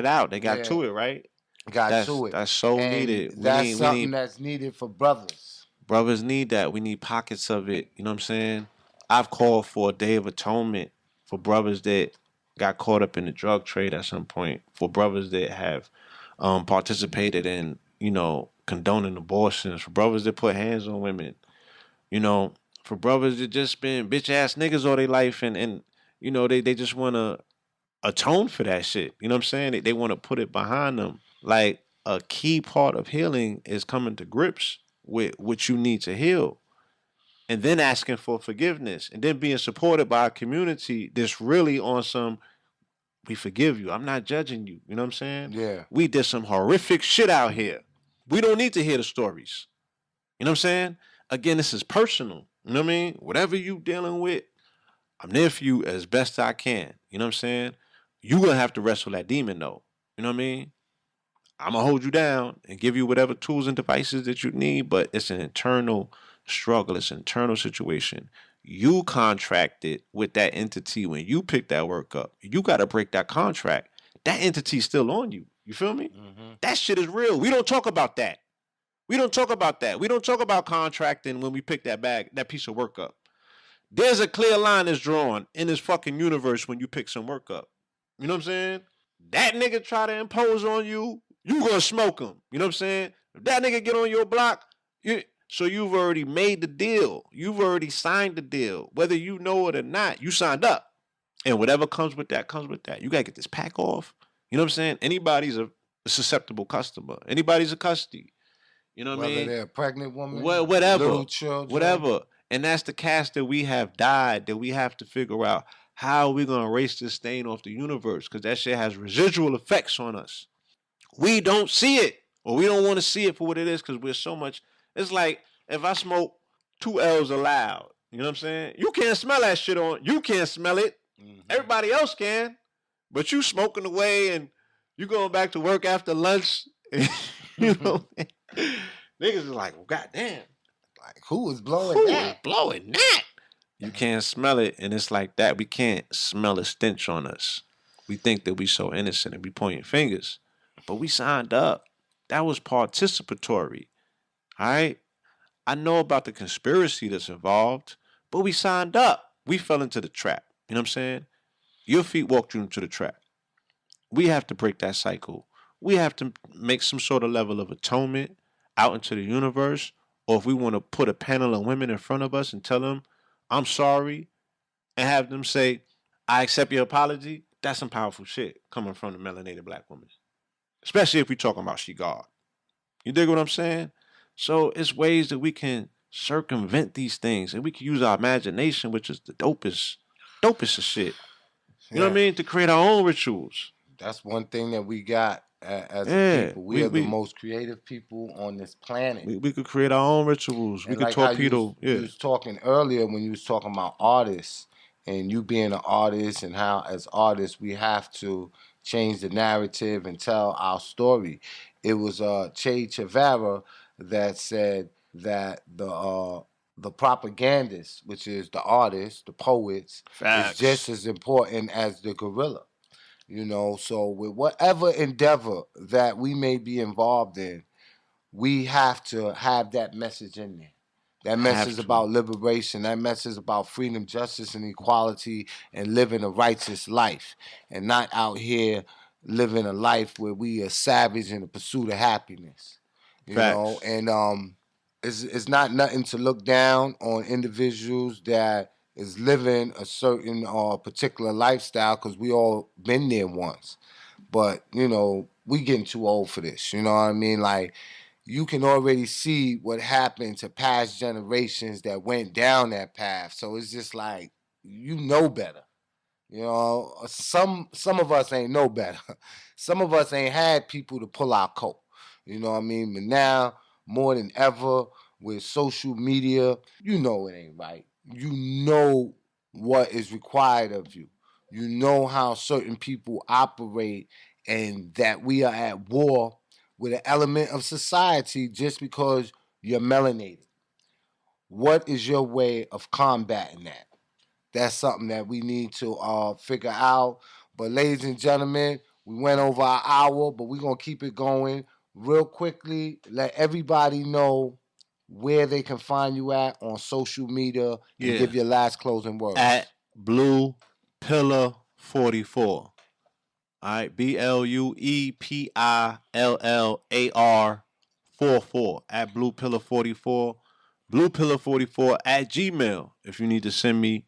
out. They got to it, right? Got to it. That's so and needed. That's something that's needed for brothers. Brothers need that. We need pockets of it. You know what I'm saying? I've called for a day of atonement for brothers that got caught up in the drug trade at some point, for brothers that have participated in, condoning abortions, for brothers that put hands on women, for brothers that just been bitch ass niggas all their life and they just want to atone for that shit. You know what I'm saying? They want to put it behind them. Like, a key part of healing is coming to grips with what you need to heal, and then asking for forgiveness, and then being supported by a community that's really on some, we forgive you. I'm not judging you. You know what I'm saying? Yeah. We did some horrific shit out here. We don't need to hear the stories. You know what I'm saying? Again, this is personal. You know what I mean? Whatever you dealing with, I'm there for you as best I can. You know what I'm saying? You gonna have to wrestle that demon though. You know what I mean? I'm gonna hold you down and give you whatever tools and devices that you need, but it's an internal struggle. It's an internal situation. You contracted with that entity when you picked that work up. You got to break that contract. That entity's still on you. You feel me? Mm-hmm. That shit is real. We don't talk about that. We don't talk about that. We don't talk about contracting when we pick that piece of work up. There's a clear line that's drawn in this fucking universe when you pick some work up. You know what I'm saying? That nigga try to impose on you, you gonna smoke him. You know what I'm saying? If that nigga get on your block, so you've already made the deal. You've already signed the deal. Whether you know it or not, you signed up. And whatever comes with that, comes with that. You gotta get this pack off. You know what I'm saying? Anybody's a susceptible customer. Anybody's a custody. You know what I mean? Whether they're a pregnant woman, whatever, little children. whatever. And that's the cast that we have died, that we have to figure out how are we going to erase this stain off the universe, because that shit has residual effects on us. We don't see it, or we don't want to see it for what it is, because we're so much. It's like if I smoke 2 L's aloud, you know what I'm saying? You can't smell that shit on. You can't smell it. Mm-hmm. Everybody else can, but you smoking away and you going back to work after lunch. You know, niggas is like, well, goddamn. Like, who is blowing that? Blowing that? You can't smell it, and it's like that. We can't smell a stench on us. We think that we so innocent and we pointing fingers, but we signed up. That was participatory. All right? I know about the conspiracy that's involved, but we signed up. We fell into the trap. You know what I'm saying? Your feet walked you into the trap. We have to break that cycle. We have to make some sort of level of atonement out into the universe, or if we want to put a panel of women in front of us and tell them, I'm sorry, and have them say, I accept your apology, that's some powerful shit coming from the melanated black woman. Especially if we're talking about she God. You dig what I'm saying? So it's ways that we can circumvent these things, and we can use our imagination, which is the dopest of shit. You know what I mean? To create our own rituals. That's one thing that we got as a people. We are the most creative people on this planet. We could create our own rituals. We could like torpedo. You was talking earlier when you was talking about artists and you being an artist, and how as artists we have to change the narrative and tell our story. It was Che Guevara that said that the propagandists, which is the artists, the poets, is just as important as the guerrilla. You know, so with whatever endeavor that we may be involved in, we have to have that message in there. That message about liberation, that message about freedom, justice, and equality, and living a righteous life, and not out here living a life where we are savage in the pursuit of happiness. You know, and it's not nothing to look down on individuals that is living a certain particular lifestyle, because we all been there once. But, you know, we getting too old for this. You know what I mean? Like, you can already see what happened to past generations that went down that path. So it's just like, you know better. You know, some of us ain't know better. Some of us ain't had people to pull our coat. You know what I mean? But now, more than ever, with social media, you know it ain't right. You know what is required of you. You know how certain people operate, and that we are at war with an element of society just because you're melanated. What is your way of combating that? That's something that we need to figure out. But ladies and gentlemen, we went over our hour, but we're going to keep it going real quickly. Let everybody know where they can find you at on social media, and give your last closing words. At Blue Pillar 44. All right, BLUEPILLAR 44 at Blue Pillar 44. Blue Pillar 44 at Gmail. If you need to send me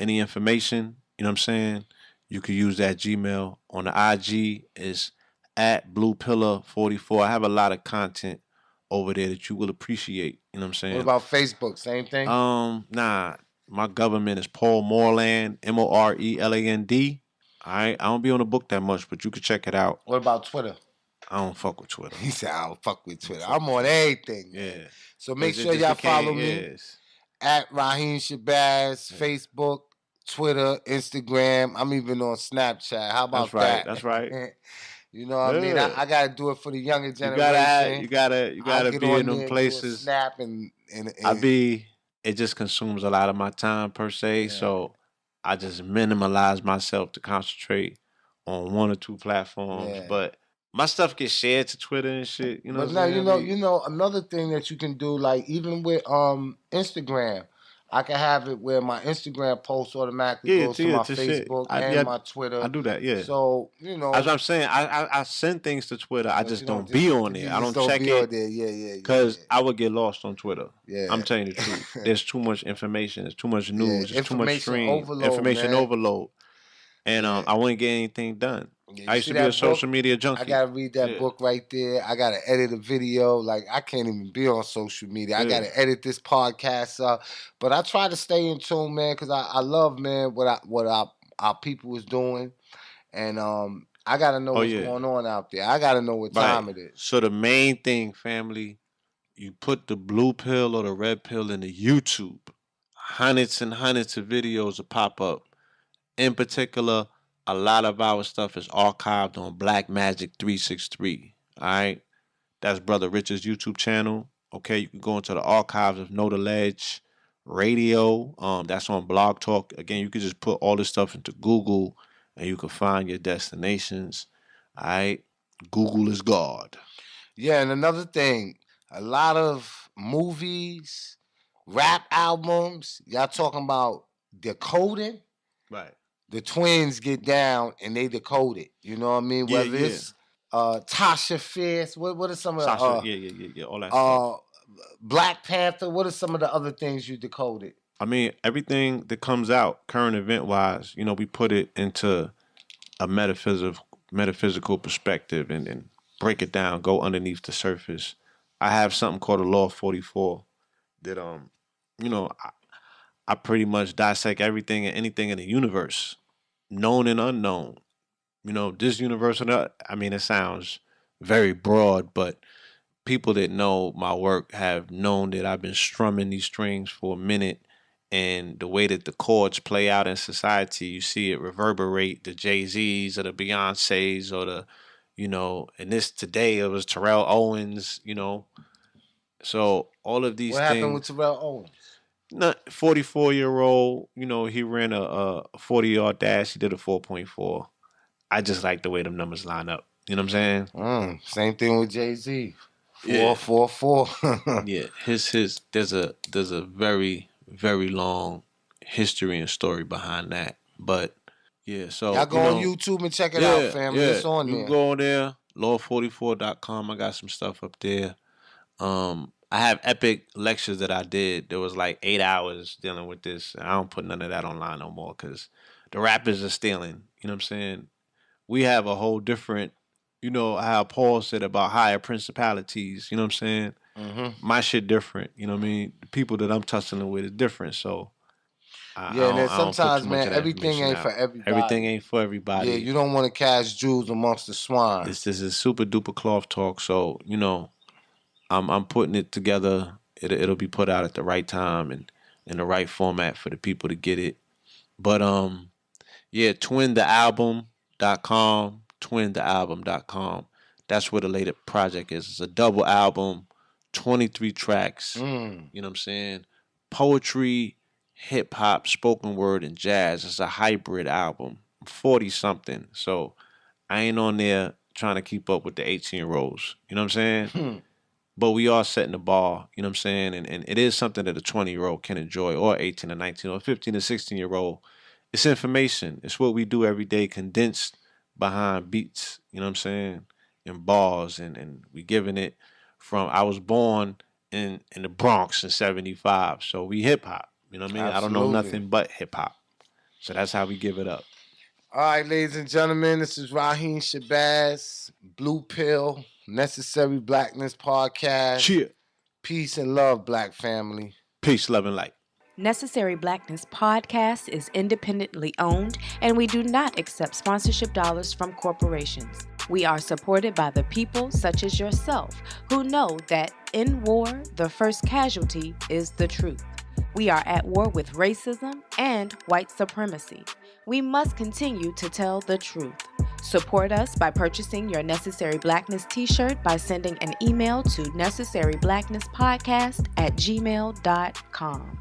any information, you know what I'm saying, you can use that Gmail. On the IG is at Blue Pillar 44. I have a lot of content over there that you will appreciate. You know what I'm saying? What about Facebook? Same thing? Nah. My government is Paul Moreland, Moreland. All right. I don't be on the book that much, but you can check it out. What about Twitter? I don't fuck with Twitter. He said, I don't fuck with Twitter. I'm on everything. Man. Yeah. So make sure y'all follow me at Raheem Shabazz, Facebook, Twitter, Instagram. I'm even on Snapchat. How about that? That's right. You know what I mean? I gotta do it for the younger generation. You gotta be in them places. Snap and it just consumes a lot of my time per se. Yeah. So I just minimalize myself to concentrate on one or two platforms. Yeah. But my stuff gets shared to Twitter and shit. You know. But now you know another thing that you can do, like even with Instagram. I can have it where my Instagram post automatically goes to my Facebook and my Twitter. I do that, yeah. So, you know. As I'm saying, I send things to Twitter. I just don't be on there. I don't check it. Yeah. Because I would get lost on Twitter. Yeah. I'm telling you the truth. There's too much information. There's too much news. There's too much stream. Information overload. And I wouldn't get anything done. Yeah, I used to be a social media junkie. I gotta read that book right there. I gotta edit a video. Like I can't even be on social media. I gotta edit this podcast up. But I try to stay in tune, man, because I love, man, what our people is doing, and I gotta know what's going on out there. I gotta know what time it is. So the main thing, family, you put the blue pill or the red pill into YouTube. Hundreds and hundreds of videos will pop up. In particular, a lot of our stuff is archived on Black Magic 363. All right? That's Brother Richard's YouTube channel. Okay, you can go into the archives of Know the Ledge Radio. That's on Blog Talk. Again, you can just put all this stuff into Google and you can find your destinations. All right? Google is God. Yeah, and another thing, a lot of movies, rap albums, y'all talking about decoding. Right. The twins get down and they decode it. You know what I mean? Whether it's Tasha Fierce, what are some of the all that stuff. Black Panther, what are some of the other things you decoded? I mean, everything that comes out current event wise, you know, we put it into a metaphysical perspective and break it down, go underneath the surface. I have something called the Law of 44 that you know, I pretty much dissect everything and anything in the universe, known and unknown. You know, this universe, I mean, it sounds very broad, but people that know my work have known that I've been strumming these strings for a minute, and the way that the chords play out in society, you see it reverberate, the Jay-Z's or the Beyoncé's or the, you know, and this today it was Terrell Owens, you know. So all of these things. What happened with Terrell Owens? 44-year-old, you know, he ran a 40-yard dash. He did a 4.4. I just like the way them numbers line up. You know what I'm saying? Same thing with Jay-Z. 4.44. Yeah, there's a very, very long history and story behind that. But yeah, so y'all go on YouTube and check it out, family. It's on there. You can go on there, law44.com. I got some stuff up there. I have epic lectures that I did. There was like 8 hours dealing with this. I don't put none of that online no more because the rappers are stealing. You know what I'm saying? We have a whole different, you know, how Paul said about higher principalities. You know what I'm saying? Mm-hmm. My shit different. You know what I mean? The people that I'm tussling with is different. So and then sometimes, man, everything ain't for everybody. Everything ain't for everybody. Yeah, you don't want to cast jewels amongst the swine. This is super duper cloth talk. So, you know, I'm putting it together. It'll be put out at the right time and in the right format for the people to get it. But twinthealbum.com, twinthealbum.com. That's where the latest project is. It's a double album, 23 tracks. You know what I'm saying? Poetry, hip hop, spoken word, and jazz. It's a hybrid album. I'm 40-something, so I ain't on there trying to keep up with the 18-year-olds. You know what I'm saying? But we are setting the bar, you know what I'm saying? And it is something that a 20-year-old can enjoy, or 18 or 19 or 15 or 16-year-old. It's information. It's what we do every day, condensed behind beats, you know what I'm saying? And bars, and we giving it from, I was born in the Bronx in 75, so we hip-hop, you know what I mean? Absolutely. I don't know nothing but hip-hop. So that's how we give it up. All right, ladies and gentlemen, this is Raheem Shabazz, Blue Pill, Necessary Blackness Podcast. Cheer. Peace and love, Black family. Peace, love, and light. Necessary Blackness Podcast is independently owned, and we do not accept sponsorship dollars from corporations. We are supported by the people such as yourself who know that in war, the first casualty is the truth. We are at war with racism and white supremacy. We must continue to tell the truth. Support us by purchasing your Necessary Blackness t-shirt by sending an email to necessaryblacknesspodcast@gmail.com.